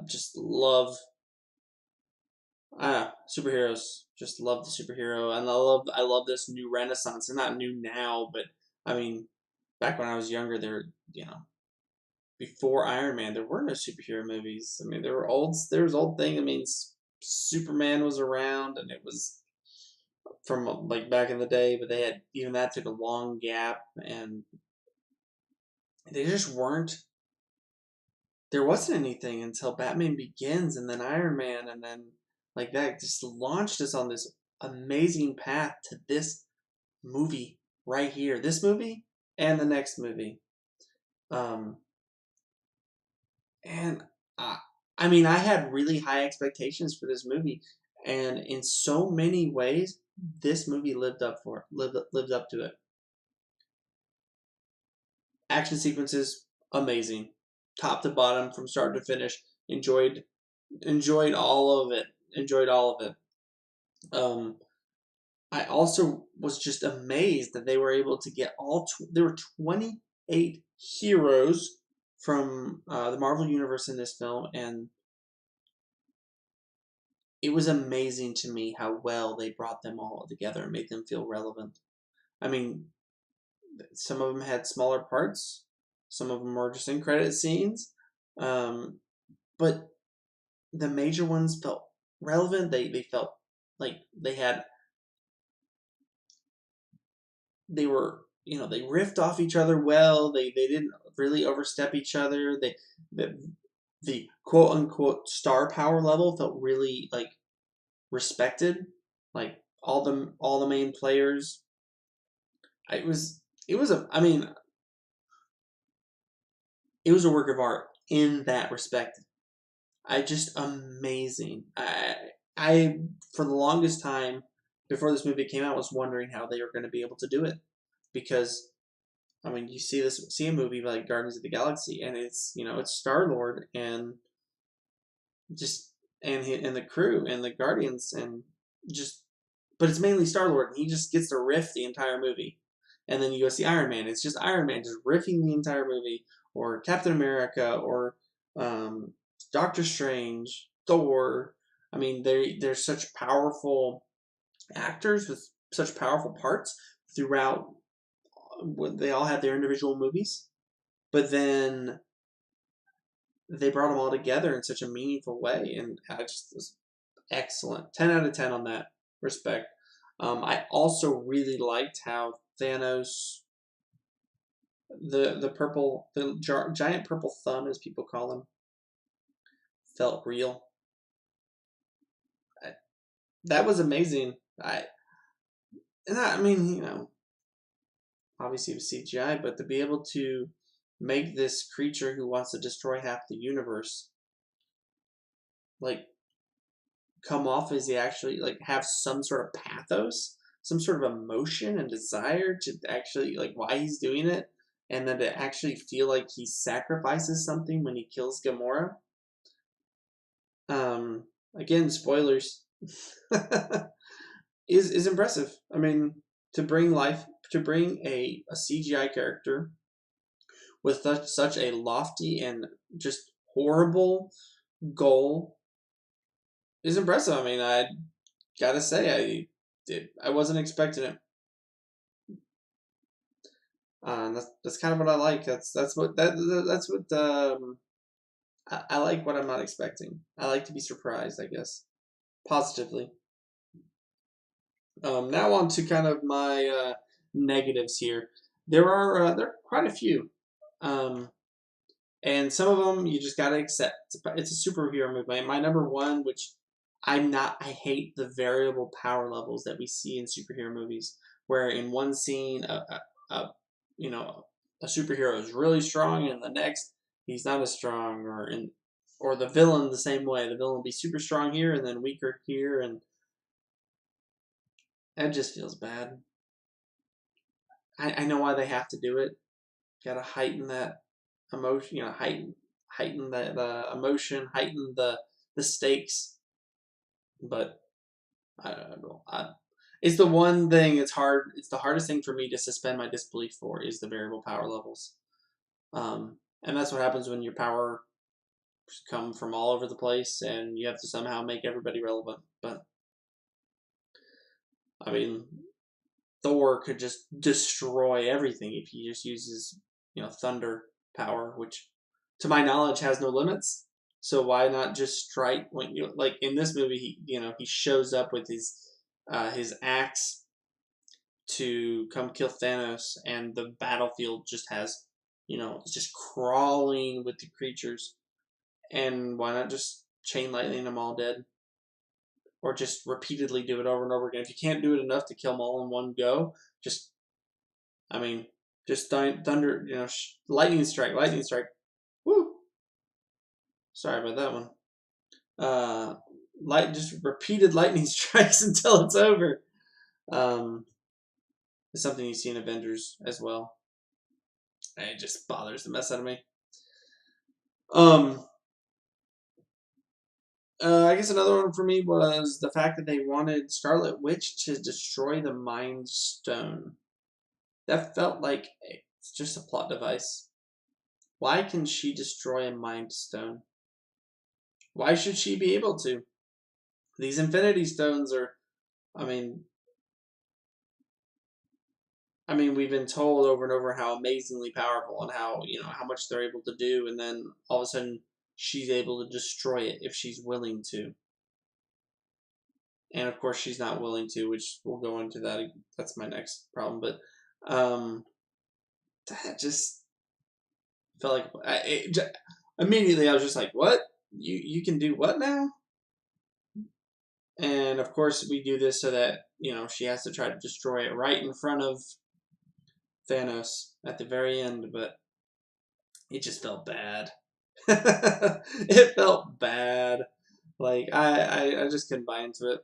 Just love superheroes. Just love the superhero, and I love this new renaissance. And not new now, but I mean, back when I was younger, before Iron Man, there were no superhero movies. I mean, there was old thing. I mean, Superman was around, and it was from like back in the day, but they had even that took a long gap, and they just weren't. There wasn't anything until Batman Begins, and then Iron Man, and then like that just launched us on this amazing path to this movie right here. This movie and the next movie. Um, and I, I mean, I had really high expectations for this movie, and in so many ways, this movie lived up to it. Action sequences amazing, top to bottom, from start to finish. Enjoyed all of it. Enjoyed all of it. Um, I also was just amazed that they were able to get there were 28 heroes from the Marvel Universe in this film, and it was amazing to me how well they brought them all together and made them feel relevant. I mean, some of them had smaller parts, some of them were just in credit scenes, um, but the major ones felt relevant. They felt like they were they riffed off each other well. They didn't really overstep each other. The quote unquote star power level felt really like respected. Like all the main players. It was a I mean it was a work of art in that respect. I just amazing. I for the longest time before this movie came out was wondering how they were going to be able to do it because I mean you see a movie like Guardians of the Galaxy and it's Star-Lord and just and the crew and the Guardians and just but it's mainly Star-Lord and he just gets to riff the entire movie. And then you go see Iron Man. It's just Iron Man just riffing the entire movie, or Captain America, or um, Doctor Strange, Thor. I mean, they're such powerful actors with such powerful parts throughout. They all have their individual movies, but then they brought them all together in such a meaningful way, and I just was excellent. 10 out of 10 on that respect. I also really liked how Thanos the giant purple thumb, as people call him, felt real. That was amazing. And I mean, obviously it was CGI, but to be able to make this creature who wants to destroy half the universe, like, come off as he actually, like, have some sort of pathos, some sort of emotion and desire to actually, like, why he's doing it, and then to actually feel like he sacrifices something when he kills Gamora. Again, spoilers. is impressive. I mean, to bring a CGI character with such a lofty and just horrible goal is impressive. I mean, I gotta say, I wasn't expecting it. That's kind of what I like. That's what I like what I'm not expecting. I like to be surprised, I guess, positively. Now on to kind of my negatives here. There are quite a few. Um, And some of them you just gotta accept. It's a superhero movie. My number one, which I hate the variable power levels that we see in superhero movies, where in one scene, you know, a superhero is really strong, and the next he's not as strong, or the villain the same way. The villain will be super strong here and then weaker here, and that just feels bad. I know why they have to do it. Gotta heighten that emotion, heighten that emotion, heighten the stakes. But I don't know. It's the one thing. It's hard. It's the hardest thing for me to suspend my disbelief for is the variable power levels. And that's what happens when your power come from all over the place, and you have to somehow make everybody relevant. But I mean, Thor could just destroy everything if he just uses, thunder power, which, to my knowledge, has no limits. So why not just strike when like in this movie, he shows up with his axe to come kill Thanos, and the battlefield just has, it's just crawling with the creatures, and why not just chain lightning them all dead? Or just repeatedly do it over and over again. If you can't do it enough to kill them all in one go, just I mean, just thunder, lightning strike. Woo! Sorry about that one. Just repeated lightning strikes until it's over. Um, it's something you see in Avengers as well. And it just bothers the mess out of me. Um, I guess another one for me was the fact that they wanted Scarlet Witch to destroy the Mind Stone. That felt like it's just a plot device. Why can she destroy a Mind Stone? Why should she be able to? These Infinity Stones are, I mean, we've been told over and over how amazingly powerful and how much they're able to do, and then all of a sudden she's able to destroy it if she's willing to. And of course, she's not willing to, which we'll go into that. That's my next problem, but that just felt like immediately I was just like, "What? You can do what now?" And of course, we do this so that she has to try to destroy it right in front of Thanos at the very end, but it just felt bad. It felt bad. Like I just couldn't buy into it.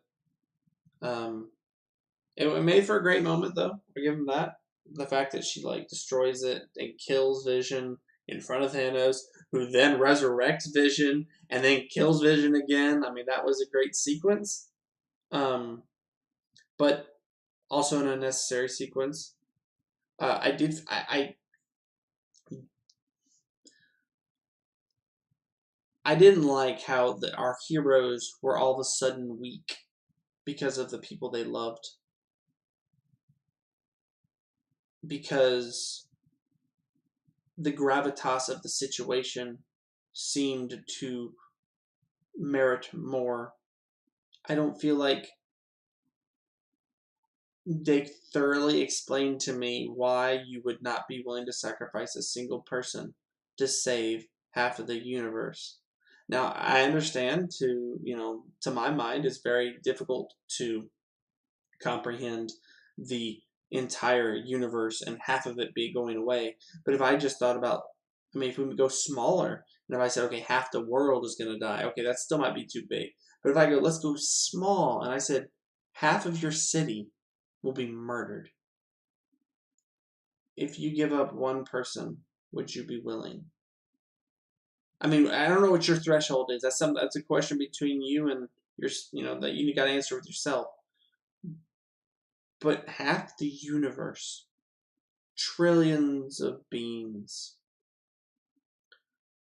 It made for a great moment though. I give him that. The fact that she like destroys it and kills Vision in front of Thanos, who then resurrects Vision and then kills Vision again. I mean, that was a great sequence. But also an unnecessary sequence. I didn't like how our heroes were all of a sudden weak because of the people they loved. Because the gravitas of the situation seemed to merit more. I don't feel like they thoroughly explained to me why you would not be willing to sacrifice a single person to save half of the universe. Now, I understand to my mind, it's very difficult to comprehend the entire universe and half of it be going away. But if I just thought about, I mean, if we go smaller, and if I said, okay, half the world is going to die, okay, that still might be too big. But if I go, let's go small, and I said, half of your city will be murdered. If you give up one person, would you be willing? I mean, I don't know what your threshold is. That's a question between you and your, that you got to answer with yourself. But half the universe, trillions of beings.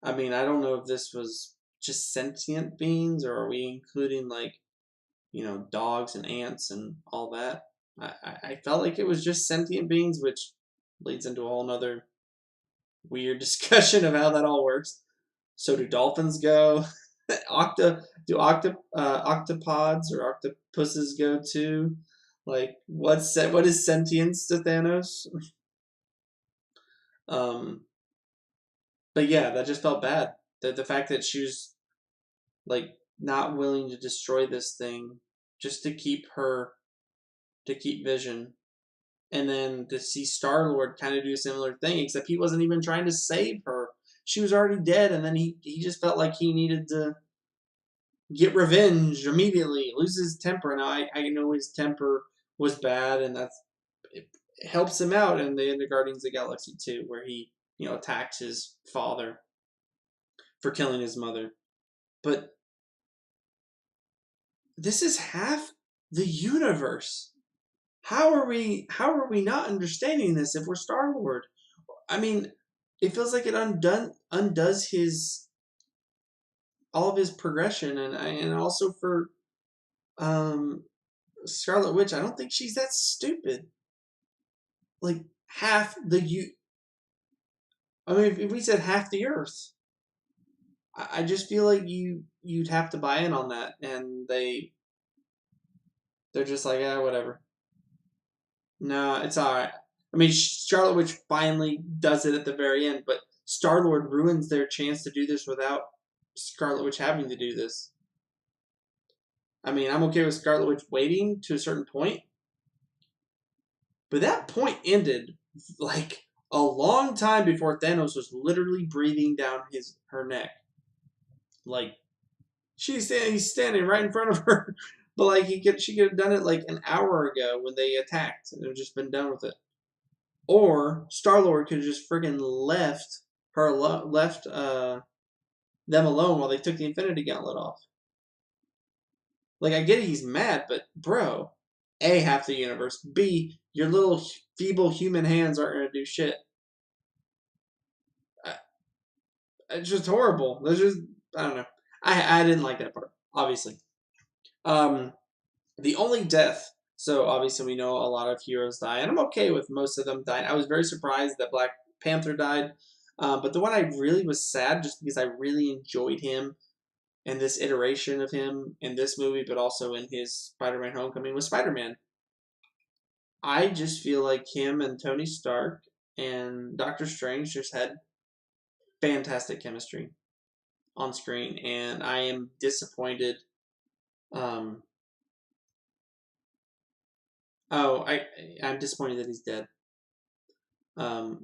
I mean, I don't know if this was just sentient beings, or are we including dogs and ants and all that? I felt like it was just sentient beings, which leads into a whole nother weird discussion of how that all works. So do dolphins go? Octopods or octopuses go too? Like what is sentience to Thanos? But yeah, that just felt bad. The fact that she was like not willing to destroy this thing just to keep Vision, and then to see Star-Lord kind of do a similar thing, except he wasn't even trying to save her. She was already dead, and then he just felt like he needed to get revenge, lose his temper. Now I know his temper was bad, and it helps him out in the Guardians of the Galaxy 2, where he attacks his father for killing his mother. But this is half the universe. How are we not understanding this if we're Star-Lord? I mean, it feels like it undoes all of his progression, and also for Scarlet Witch. I don't think she's that stupid. Like half the I mean, if we said half the Earth, I just feel like you'd have to buy in on that, and they're just like, yeah, whatever. No, it's alright. I mean, Scarlet Witch finally does it at the very end, but Star-Lord ruins their chance to do this without Scarlet Witch having to do this. I mean, I'm okay with Scarlet Witch waiting to a certain point, but that point ended like a long time before Thanos was literally breathing down her neck. Like he's standing right in front of her, but like she could have done it like an hour ago when they attacked and just been done with it. Or Star-Lord could have just friggin' left them alone while they took the Infinity Gauntlet off. Like, I get it, he's mad, but bro, A, half the universe. B, your little feeble human hands aren't gonna do shit. It's just horrible. It's just, I don't know. I didn't like that part, obviously. The only death, so obviously we know a lot of heroes die, and I'm okay with most of them dying. I was very surprised that Black Panther died, but the one I really was sad, just because I really enjoyed him and this iteration of him in this movie, but also in his Spider-Man Homecoming, was Spider-Man. I just feel like him and Tony Stark and Doctor Strange just had fantastic chemistry on screen, and I am disappointed. Um, I'm disappointed that he's dead. I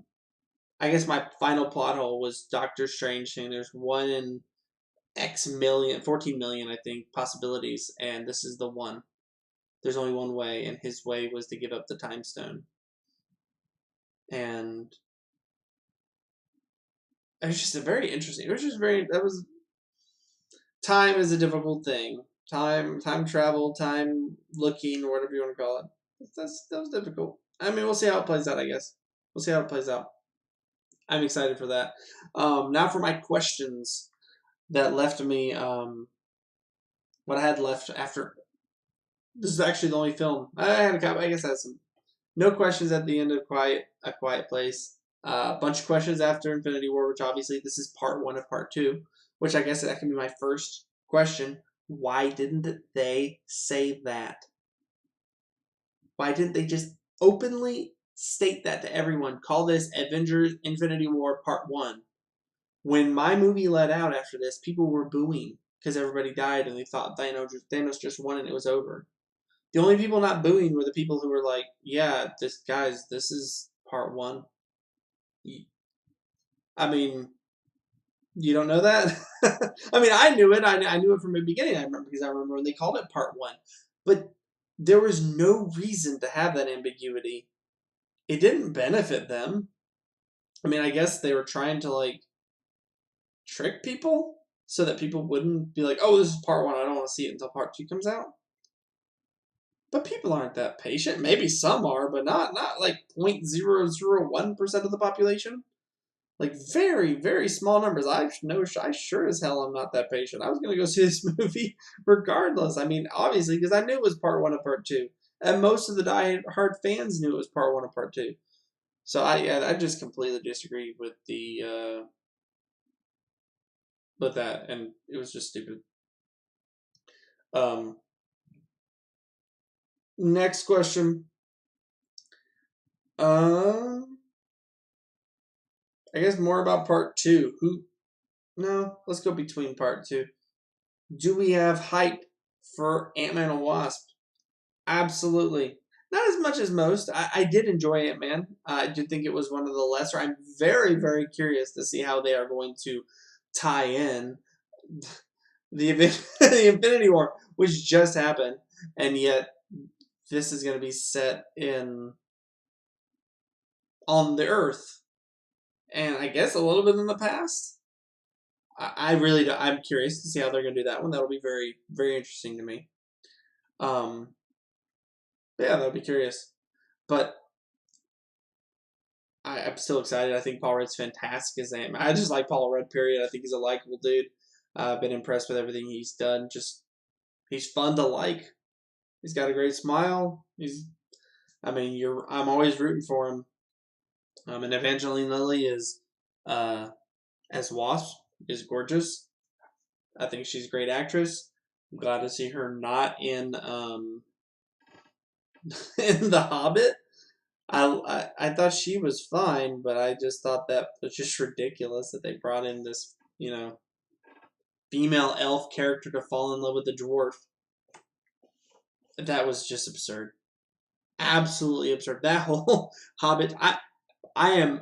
guess my final plot hole was Doctor Strange saying there's 1 in X million, 14 million, I think, possibilities, and this is the one. There's only one way, and his way was to give up the Time Stone. And it was just time is a difficult thing. Time travel, time looking, or whatever you want to call it. That was difficult. I mean, we'll see how it plays out, I guess. We'll see how it plays out. I'm excited for that. Now for my questions that left me, what I had left after. This is actually the only film. I guess I had some. No questions at the end of A Quiet Place. A bunch of questions after Infinity War, which obviously this is part 1 of part 2, which I guess that can be my first question. Why didn't they say that? Why didn't they just openly state that to everyone? Call this Avengers Infinity War Part 1. When my movie let out after this, people were booing because everybody died and they thought Thanos just won and it was over. The only people not booing were the people who were like, "Yeah, this is part one." I mean, you don't know that? I mean, I knew it. I knew it from the beginning. I remember because I remember when they called it part one, but there was no reason to have that ambiguity. It didn't benefit them. I mean, I guess they were trying to like trick people so that people wouldn't be like, "Oh, this is part one. I don't want to see it until part two comes out." But people aren't that patient. Maybe some are, but not like 0.001% of the population. Like very, very small numbers. I sure as hell I'm not that patient. I was gonna go see this movie regardless. I mean, obviously, because I knew it was part one and part two. And most of the die-hard fans knew it was part one and part two. So I just completely disagree with the with that, and it was just stupid. Um, Next question. I guess more about part two. No, let's go between part two. Do we have hype for Ant-Man and Wasp? Absolutely. Not as much as most. I did enjoy Ant-Man. I did think it was one of the lesser. I'm very, very curious to see how they are going to tie in the the Infinity War, which just happened, and yet this is going to be set in on the Earth, and I guess a little bit in the past. I really, I'm curious to see how they're going to do that one. That'll be very, very interesting to me. Um, yeah, that'll be curious. But I'm still excited. I think Paul Rudd's fantastic as Ant-Man. I just like Paul Rudd, period. I think he's a likable dude. I've been impressed with everything he's done. Just, he's fun to like. He's got a great smile. I'm always rooting for him. And Evangeline Lilly is, as Wasp, is gorgeous. I think she's a great actress. I'm glad to see her not in, in The Hobbit. I thought she was fine, but I just thought that was just ridiculous that they brought in this, female elf character to fall in love with a dwarf. That was just absurd. Absolutely absurd. That whole Hobbit. I am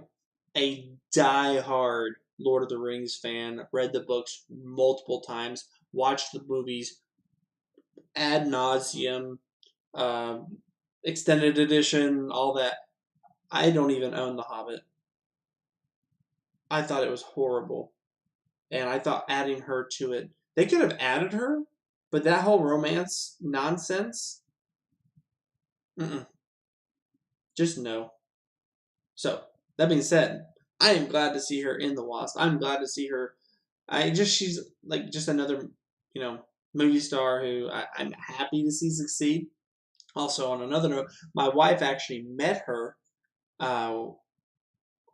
a die-hard Lord of the Rings fan. Read the books multiple times. Watched the movies ad nauseum. Extended edition, all that. I don't even own The Hobbit. I thought it was horrible. And I thought adding her to it, they could have added her, but that whole romance nonsense, just no. So, that being said, I am glad to see her in The Wasp. I'm glad to see her. She's like just another, movie star who I'm happy to see succeed. Also, on another note, my wife actually met her uh,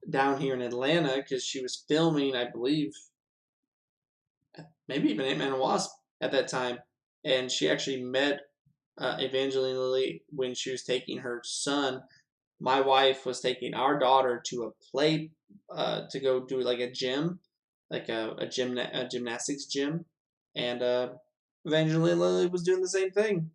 down here in Atlanta because she was filming, I believe, maybe even Ant-Man and Wasp at that time. And she actually met Evangeline Lilly when she was taking her son. My wife was taking our daughter to a play to go do like a gym, like a gymnastics gym, and Evangeline Lilly was doing the same thing,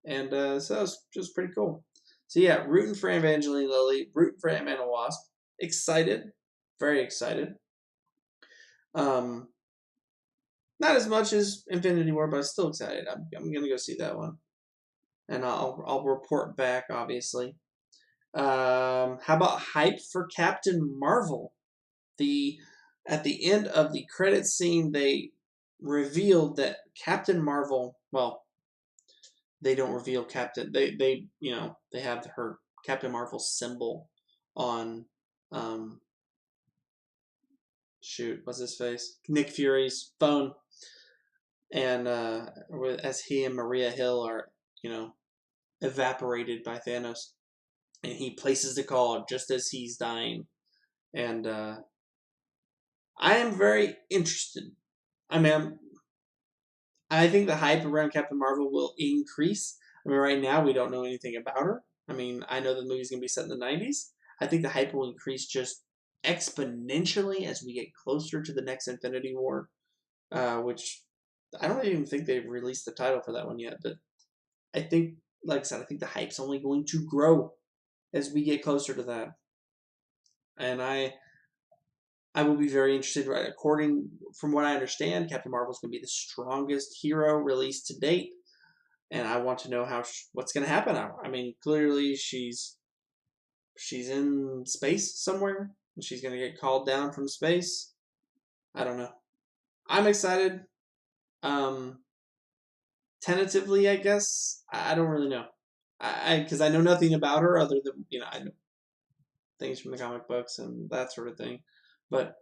and so that was just pretty cool. So yeah, rooting for Evangeline Lilly, rooting for Ant-Man and Wasp, excited, very excited. Um, Not as much as Infinity War, but I'm still excited. I'm gonna go see that one, and I'll report back obviously. How about hype for Captain Marvel? The At the end of the credit scene, they revealed that Captain Marvel. Well, they don't reveal Captain. They have her Captain Marvel symbol on. Shoot, what's his face? Nick Fury's phone, and as he and Maria Hill are, evaporated by Thanos, and he places the call just as he's dying, and I am very interested. I mean, I think the hype around Captain Marvel will increase. I mean, right now we don't know anything about her. I mean, I know the movie's gonna be set in the '90s. I think the hype will increase just exponentially as we get closer to the next Infinity War, which I don't even think they've released the title for that one yet. But I think like I said, I think the hype's only going to grow as we get closer to that. And I will be very interested. Right, according from what I understand, Captain Marvel is going to be the strongest hero released to date, and I want to know what's going to happen. I mean, clearly she's in space somewhere, and she's going to get called down from space. I don't know. I'm excited. Um, Tentatively, I guess. I don't really know. Because I know nothing about her other than I know things from the comic books and that sort of thing, but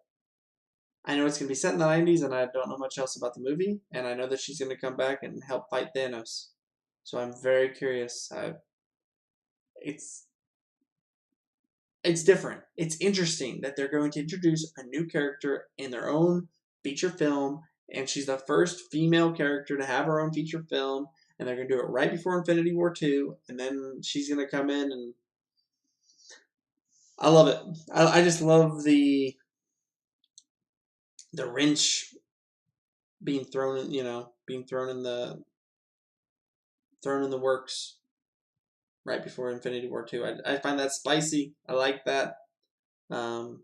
I know it's going to be set in the 90s, and I don't know much else about the movie, and I know that she's going to come back and help fight Thanos. So I'm very curious. It's it's different. It's interesting that they're going to introduce a new character in their own feature film, and she's the first female character to have her own feature film, and they're going to do it right before Infinity War 2, and then she's going to come in, and I love it. I just love the wrench being thrown in, thrown in the works right before Infinity War 2. I find that spicy. I like that. So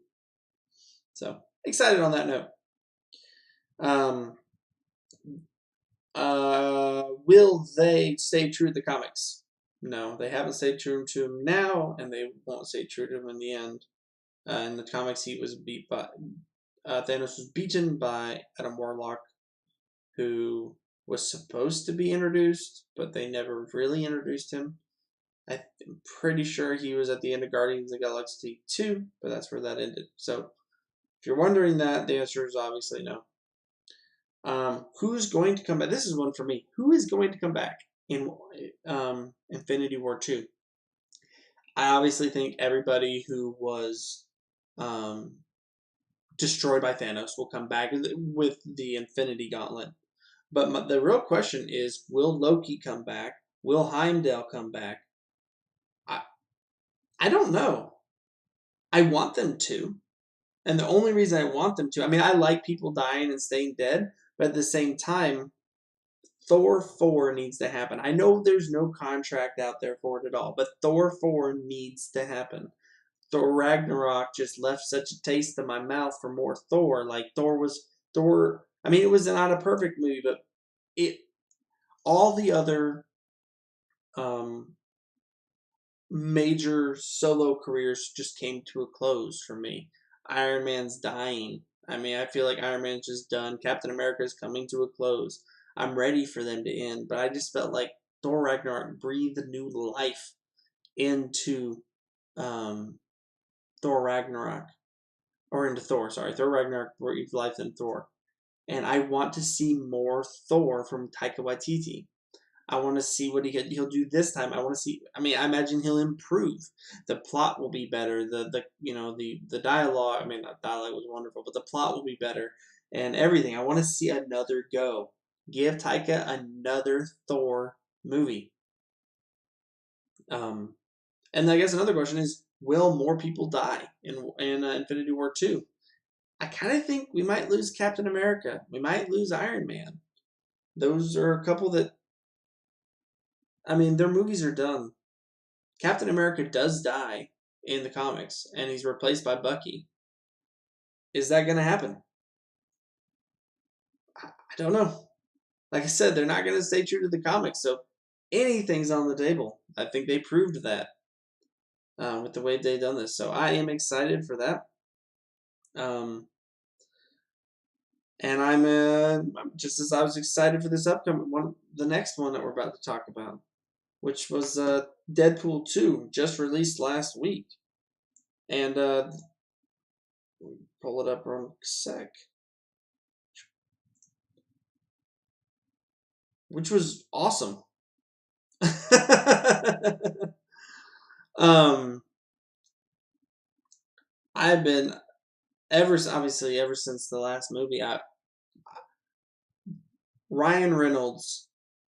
excited on that note. Will they stay true to the comics? No, they haven't stayed true to him now, and they won't stay true to him in the end. In the comics, he was beat by Thanos was beaten by Adam Warlock, who was supposed to be introduced, but they never really introduced him. I'm pretty sure he was at the end of Guardians of the Galaxy 2, but that's where that ended. So, if you're wondering that, the answer is obviously no. Who's going to come back? This is one for me. Who is going to come back in Infinity War 2? I obviously think everybody who was destroyed by Thanos will come back with the Infinity Gauntlet. But the real question is, will Loki come back? Will Heimdall come back? I don't know. I want them to. And the only reason I want them to, I mean, I like people dying and staying dead, but at the same time, Thor 4 needs to happen. I know there's no contract out there for it at all, but Thor 4 needs to happen. Thor Ragnarok just left such a taste in my mouth for more Thor. Like Thor. I mean, it was not a perfect movie, but all the other major solo careers just came to a close for me. Iron Man's dying. I mean, I feel like Iron Man's just done. Captain America's coming to a close. I'm ready for them to end, but I just felt like Thor Ragnarok breathed new life into Thor Ragnarok. Or into Thor, sorry. Thor Ragnarok breathed life in Thor. And I want to see more Thor from Taika Waititi. I want to see what he'll do this time. I want to see. I mean, I imagine he'll improve. The plot will be better. The dialogue. I mean, the dialogue was wonderful, but the plot will be better and everything. I want to see another go. Give Taika another Thor movie. And I guess another question is, will more people die in Infinity War 2? I kind of think we might lose Captain America. We might lose Iron Man. Those are a couple that. I mean, their movies are done. Captain America does die in the comics, and he's replaced by Bucky. Is that going to happen? I don't know. Like I said, they're not going to stay true to the comics, so anything's on the table. I think they proved that with the way they've done this. So I am excited for that. And I'm just as I was excited for this upcoming one, the next one that we're about to talk about, which was Deadpool 2, just released last week. And pull it up real sec. Which was awesome. I've been ever since the last movie. Ryan Reynolds,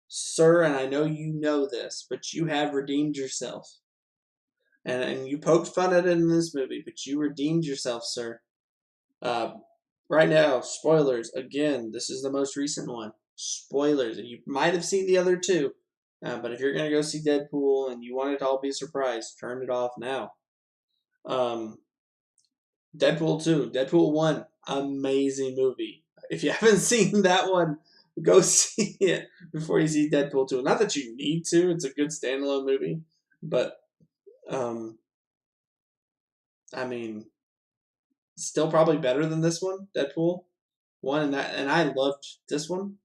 sir, and I know you know this, but you have redeemed yourself. And you poked fun at it in this movie, but you redeemed yourself, sir. Right now, spoilers. Again, this is the most recent one. Spoilers. And you might have seen the other two, But if you're going to go see Deadpool and you want it to all be a surprise, turn it off now. Um, Deadpool 2, Deadpool 1, amazing movie. If you haven't seen that one, go see it before you see Deadpool 2. Not that you need to, it's a good standalone movie. But, I mean, still probably better than this one, Deadpool 1. And I loved this one.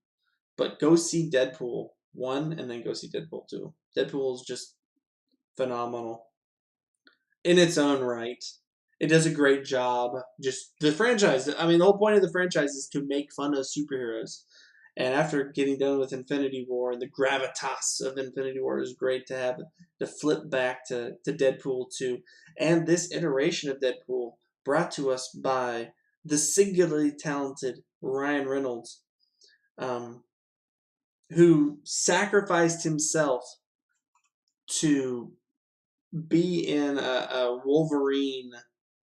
But go see Deadpool 1 and then go see Deadpool 2. Deadpool is just phenomenal in its own right. It does a great job. Just the franchise. I mean, the whole point of the franchise is to make fun of superheroes. And after getting done with Infinity War and the gravitas of Infinity War, it was great to have to flip back to Deadpool 2. And this iteration of Deadpool brought to us by the singularly talented Ryan Reynolds, who sacrificed himself to be in a Wolverine.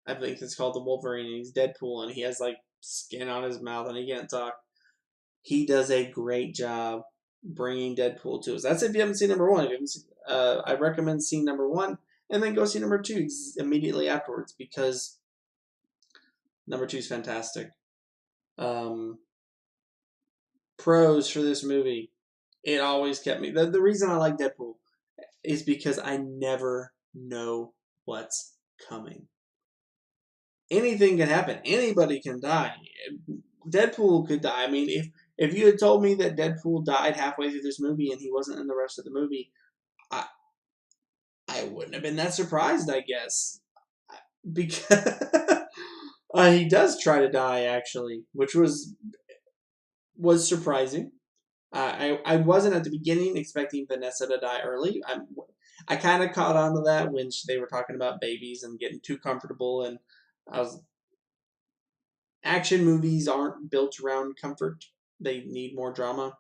I think it's called the Wolverine, and he's Deadpool, and he has like skin on his mouth and he can't talk. He does a great job bringing Deadpool to us. That's if you haven't seen number one. If you haven't seen, I recommend seeing number one and then go see number two immediately afterwards, because number two is fantastic. Pros for this movie. It always kept me. The reason I like Deadpool is because I never know what's coming. Anything can happen. Anybody can die. Deadpool could die. I mean, if you had told me that Deadpool died halfway through this movie and he wasn't in the rest of the movie, I wouldn't have been that surprised, I guess. Because he does try to die, actually, which was surprising. I wasn't at the beginning expecting Vanessa to die early. I kind of caught on to that when they were talking about babies and getting too comfortable, and action movies aren't built around comfort. They need more drama.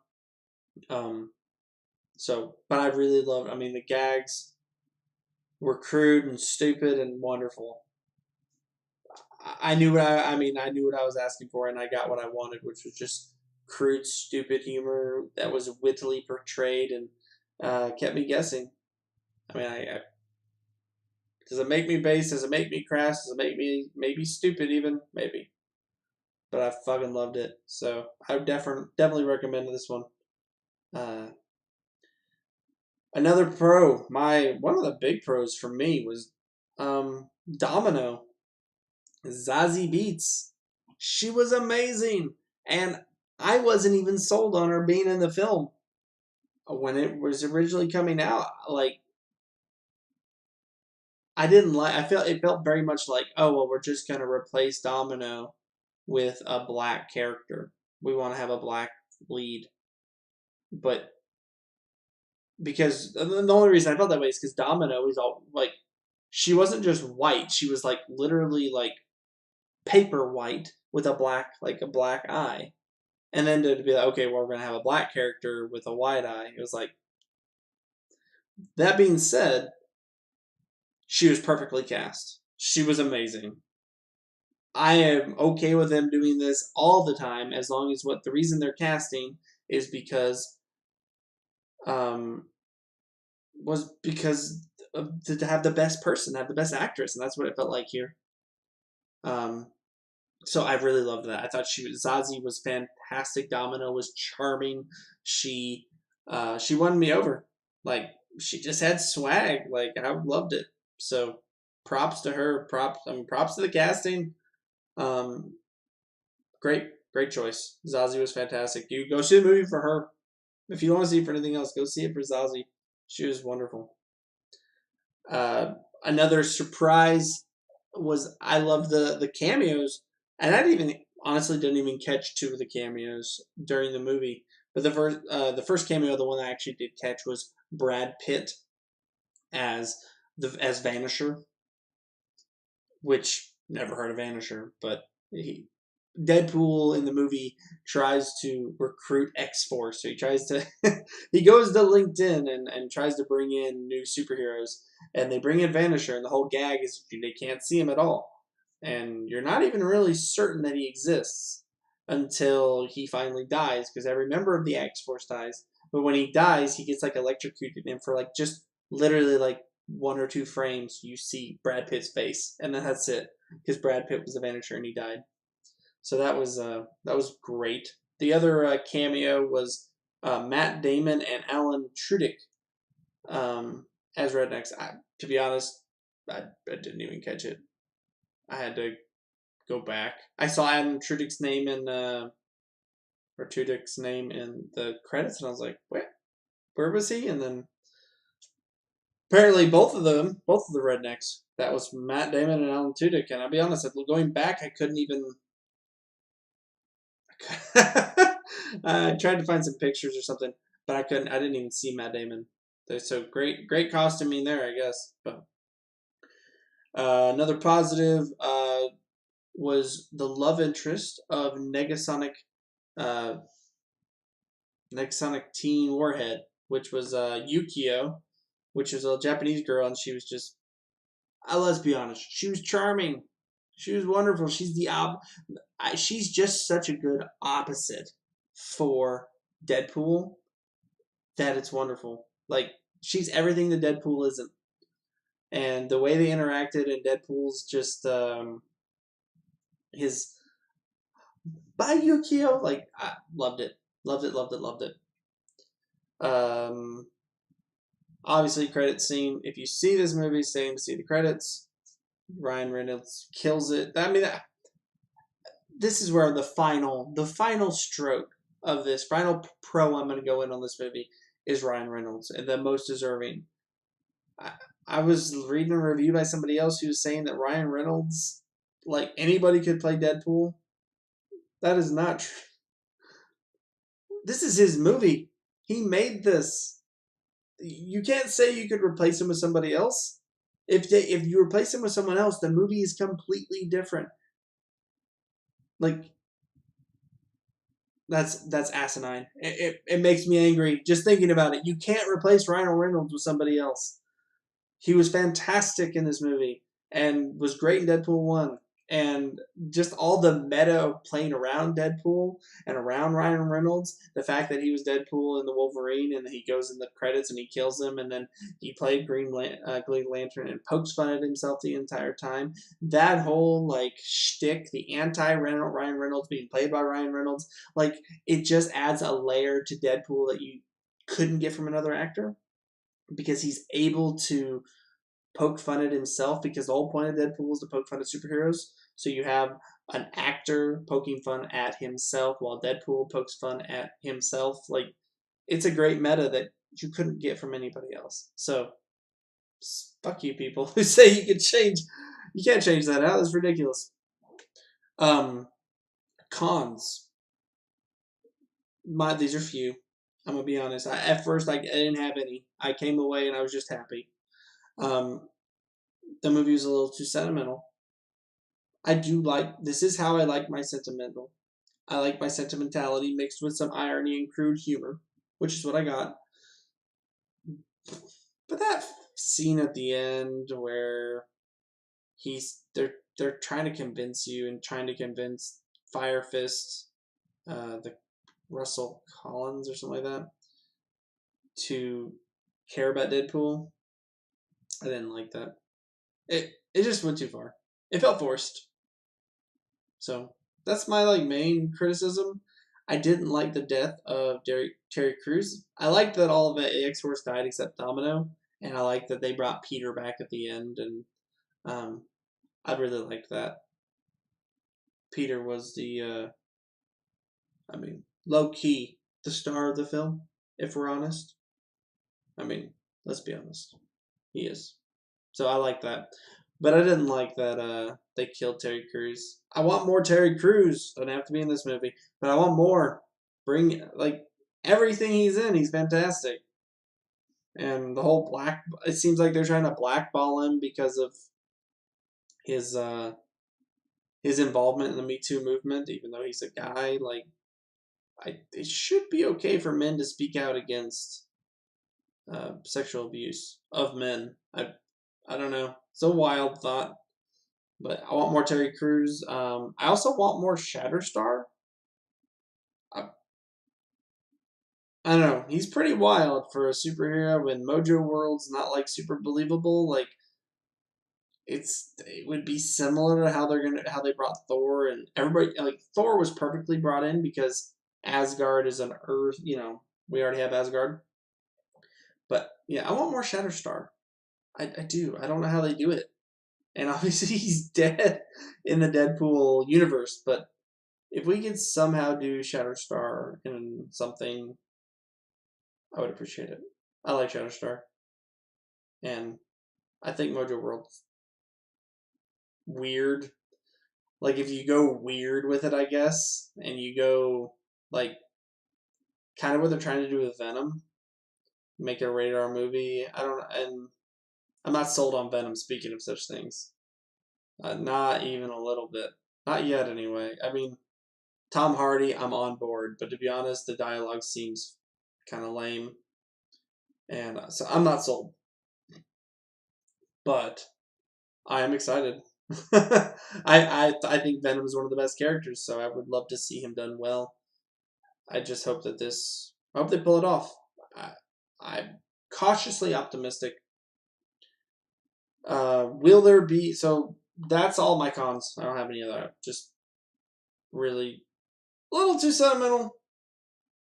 But I really loved. I mean, the gags were crude and stupid and wonderful. I knew what I knew what I was asking for, and I got what I wanted, which was just crude, stupid humor that was wittily portrayed and kept me guessing. I mean, does it make me base? Does it make me crass? Does it make me maybe stupid even? Maybe. But I fucking loved it. So I would definitely recommend this one. Another pro, one of the big pros for me was Domino. Zazie Beetz. She was amazing. And I wasn't even sold on her being in the film when it was originally coming out. Like, I didn't like. It felt very much like, oh well, we're just gonna replace Domino with a black character. We want to have a black lead, but because the only reason I felt that way is because Domino is all like, she wasn't just white. She was like literally like paper white with a black eye. And then to be like, okay, well, we're going to have a black character with a white eye. It was like, that being said, she was perfectly cast. She was amazing. I am okay with them doing this all the time, as long as the reason they're casting is because, to have the best person, have the best actress, and that's what it felt like here. So I really loved that. I thought Zazie was fantastic. Domino was charming. She won me over. Like, she just had swag. Like, I loved it. So props to her. Props to the casting. Great choice. Zazie was fantastic. You go see the movie for her. If you don't want to see it for anything else, go see it for Zazie. She was wonderful. Another surprise was, I love the cameos. And I didn't even catch two of the cameos during the movie. But the first cameo, the one I actually did catch, was Brad Pitt as Vanisher, which never heard of Vanisher, but Deadpool in the movie tries to recruit X-Force. So he tries to he goes to LinkedIn and tries to bring in new superheroes, and they bring in Vanisher, and the whole gag is they can't see him at all. And you're not even really certain that he exists until he finally dies, because every member of the X-Force dies. But when he dies, he gets like electrocuted, and for like just literally like 1 or 2 frames, you see Brad Pitt's face, and then that's it, because Brad Pitt was the Vanisher and he died. So that was great. The other cameo was Matt Damon and Alan Tudyk as rednecks. To be honest, I didn't even catch it. I had to go back. I saw Alan Tudyk's name in or Tudyk's name in the credits, and I was like, where was he? And then apparently both of the rednecks. That was Matt Damon and Alan Tudyk. And I'll be honest, going back, I couldn't even. I tried to find some pictures or something, but I couldn't. I didn't even see Matt Damon. So great costuming there, I guess. But another positive was the love interest of uh, Negasonic Teen Warhead, which was Yukio, which is a Japanese girl, and she was just. Let's be honest, she was charming. She was wonderful. She's she's just such a good opposite for Deadpool that it's wonderful. Like, she's everything that Deadpool isn't. And the way they interacted, and Deadpool's just his by Yukio, like, I loved it. Loved it, loved it, loved it. Obviously, credit scene. If you see this movie, stay to see the credits. Ryan Reynolds kills it. I mean, this is where the final stroke of this final pro I'm going to go in on this movie is Ryan Reynolds, and the most deserving. I was reading a review by somebody else who was saying that Ryan Reynolds, like, anybody could play Deadpool. That is not true. This is his movie. He made this. You can't say you could replace him with somebody else. If you replace him with someone else, the movie is completely different. Like, that's asinine. It makes me angry just thinking about it. You can't replace Ryan Reynolds with somebody else. He was fantastic in this movie and was great in Deadpool 1. And just all the meta playing around Deadpool and around Ryan Reynolds, the fact that he was Deadpool in the Wolverine and he goes in the credits and he kills him, and then he played Green Lantern and pokes fun at himself the entire time. That whole, like, shtick, the anti-Ryan Reynolds being played by Ryan Reynolds, like, it just adds a layer to Deadpool that you couldn't get from another actor, because he's able to poke fun at himself, because the whole point of Deadpool is to poke fun at superheroes. So you have an actor poking fun at himself while Deadpool pokes fun at himself. Like, it's a great meta that you couldn't get from anybody else. So fuck you people who say you can change. You can't change that out. That's ridiculous. Cons. These are few. I'm gonna be honest. At first, I didn't have any. I came away and I was just happy. The movie was a little too sentimental. This is how I like my sentimental. I like my sentimentality mixed with some irony and crude humor, which is what I got. But that scene at the end where they're trying to convince you and trying to convince Fire Fist, the Russell Collins or something like that, to care about Deadpool. I didn't like that. It just went too far. It felt forced. So that's my main criticism. I didn't like the death of Terry Crews. I liked that all of the X-Force died except Domino, and I liked that they brought Peter back at the end, and I really liked that. Peter was low key, the star of the film, if we're honest. Let's be honest. He is. So I like that. But I didn't like that they killed Terry Crews. I want more Terry Crews. Doesn't have to be in this movie, but I want more. Bring, everything he's in, he's fantastic. And the whole it seems like they're trying to blackball him because of his involvement in the Me Too movement, even though he's a guy. It should be okay for men to speak out against sexual abuse of men. I don't know. It's a wild thought. But I want more Terry Crews. I also want more Shatterstar. I don't know. He's pretty wild for a superhero when Mojo World's not like super believable. Like it would be similar to how they brought Thor and everybody like Thor was perfectly brought in because Asgard is an Earth. We already have Asgard. But yeah, I want more Shatterstar. I do. I don't know how they do it. And obviously he's dead in the Deadpool universe. But if we could somehow do Shatterstar in something, I would appreciate it. I like Shatterstar. And I think Mojo World's weird. Like if you go weird with it, I guess, and you go like kind of what they're trying to do with Venom, make it a rated R movie. I don't, and I'm not sold on Venom. Speaking of such things, not even a little bit. Not yet, anyway. I mean, Tom Hardy, I'm on board, but to be honest, the dialogue seems kind of lame, and so I'm not sold. But I am excited. I think Venom is one of the best characters, so I would love to see him done well. I just hope that I hope they pull it off. I'm cautiously optimistic. Will there be? So that's all my cons. I don't have any other. Just really a little too sentimental.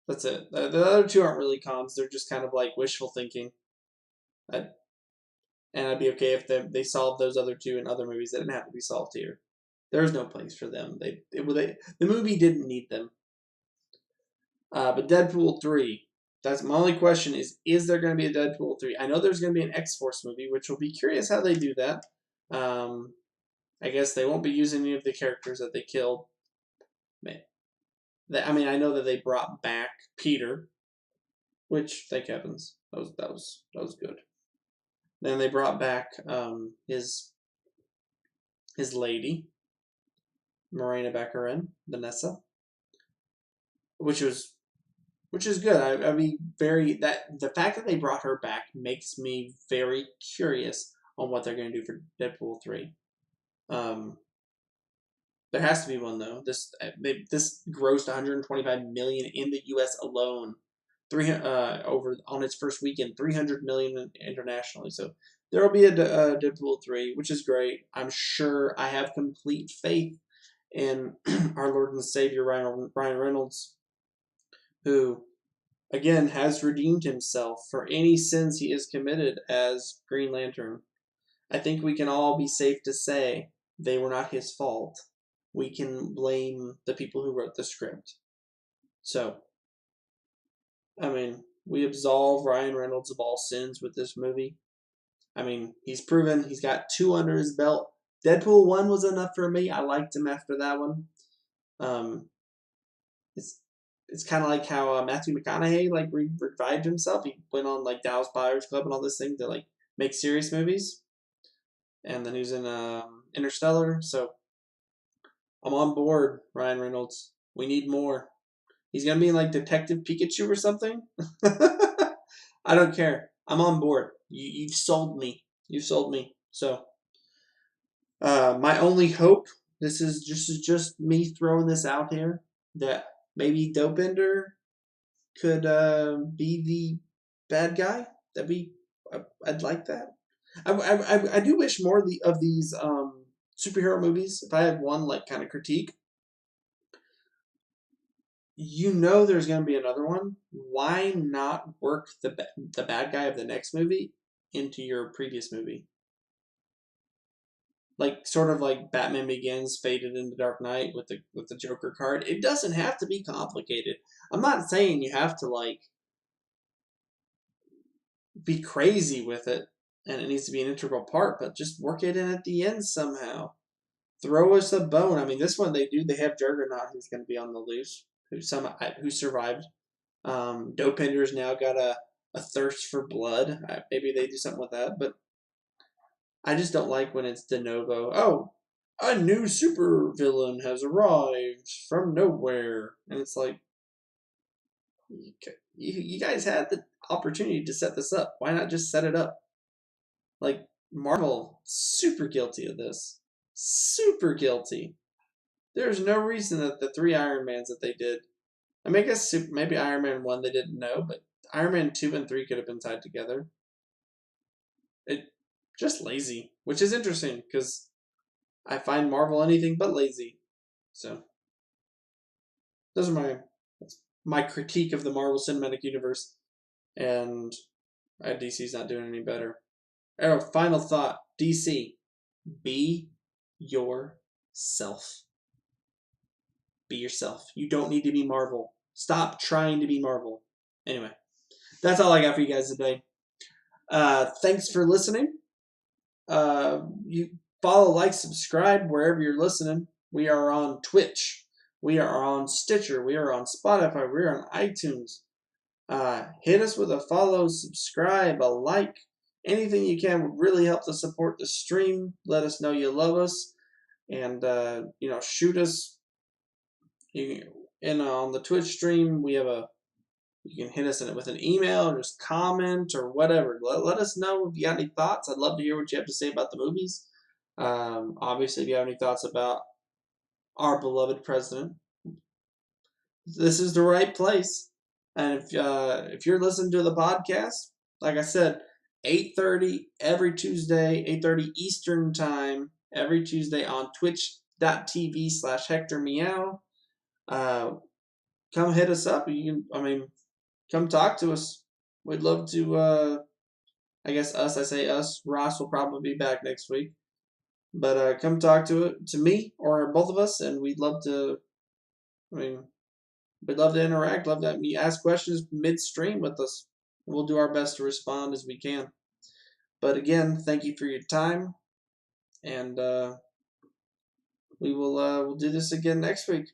That's it. The other two aren't really cons. They're just kind of like wishful thinking. And I'd be okay if they solved those other two in other movies that didn't have to be solved here. There's no place for them. The movie didn't need them. But Deadpool 3, that's my only question is there going to be a Deadpool 3? I know there's going to be an X-Force movie, which will be curious how they do that. I guess they won't be using any of the characters that they killed. I mean, I know that they brought back Peter, which, thank heavens, that was good. Then they brought back his lady, Morena Baccarin, Vanessa, which is good. I mean, the fact that they brought her back makes me very curious on what they're going to do for Deadpool 3. There has to be one though. This grossed 125 million in the U.S. alone, over on its first weekend, 300 million internationally. So there will be a Deadpool 3, which is great. I'm sure I have complete faith in our Lord and Savior Ryan Reynolds, who again has redeemed himself for any sins he has committed as Green Lantern. I think we can all be safe to say they were not his fault. We can blame the people who wrote the script. So, I mean, we absolve Ryan Reynolds of all sins with this movie. I mean, he's proven he's got 2 under his belt. Deadpool 1 was enough for me. I liked him after that one. It's kind of like how Matthew McConaughey like revived himself. He went on like Dallas Buyers Club and all this thing to like make serious movies, and then he was in Interstellar. So I'm on board, Ryan Reynolds. We need more. He's gonna be in like Detective Pikachu or something. I don't care. I'm on board. You sold me. You sold me. So my only hope. This is just me throwing this out here that maybe Dopender could be the bad guy. I'd like that. I do wish more of these superhero movies. If I had one like kind of critique, there's going to be another one. Why not work the bad guy of the next movie into your previous movie? Like sort of like Batman Begins faded into Dark Knight with the Joker card. It doesn't have to be complicated. I'm not saying you have to like be crazy with it and it needs to be an integral part, but just work it in at the end somehow. Throw us a bone. I mean, this one they have Juggernaut who's going to be on the loose, who survived. Dopender's now got a thirst for blood. Maybe they do something with that, but I just don't like when it's de novo. Oh, a new super villain has arrived from nowhere, and it's like you guys had the opportunity to set this up. Why not just set it up? Like Marvel, super guilty of this. Super guilty. There's no reason that the 3 Iron Mans that they did I mean, I guess maybe Iron Man 1 they didn't know, but Iron Man 2 and 3 could have been tied together. It just lazy, which is interesting because I find Marvel anything but lazy. So those are my critique of the Marvel Cinematic Universe, and DC's not doing any better. Oh, final thought: DC, be yourself. Be yourself. You don't need to be Marvel. Stop trying to be Marvel. Anyway, that's all I got for you guys today. Thanks for listening. You follow, like, subscribe wherever you're listening. We are on Twitch. We are on Stitcher. We are on Spotify. We are on iTunes. Hit us with a follow, subscribe, a like. Anything you can would really help to support the stream. Let us know you love us. And, shoot us. On the Twitch stream, we have you can hit us in it with an email or just comment or whatever. Let us know if you got any thoughts. I'd love to hear what you have to say about the movies. Obviously, if you have any thoughts about our beloved president, this is the right place. And if you're listening to the podcast, like I said, 8:30 every Tuesday, 8:30 Eastern time every Tuesday on twitch.tv/HectorMeow. Come hit us up. Come talk to us. We'd love to. I guess us. I say us. Ross will probably be back next week. But come talk to me or both of us, and we'd love to. We'd love to interact. Love to ask questions midstream with us. We'll do our best to respond as we can. But again, thank you for your time, and we'll do this again next week.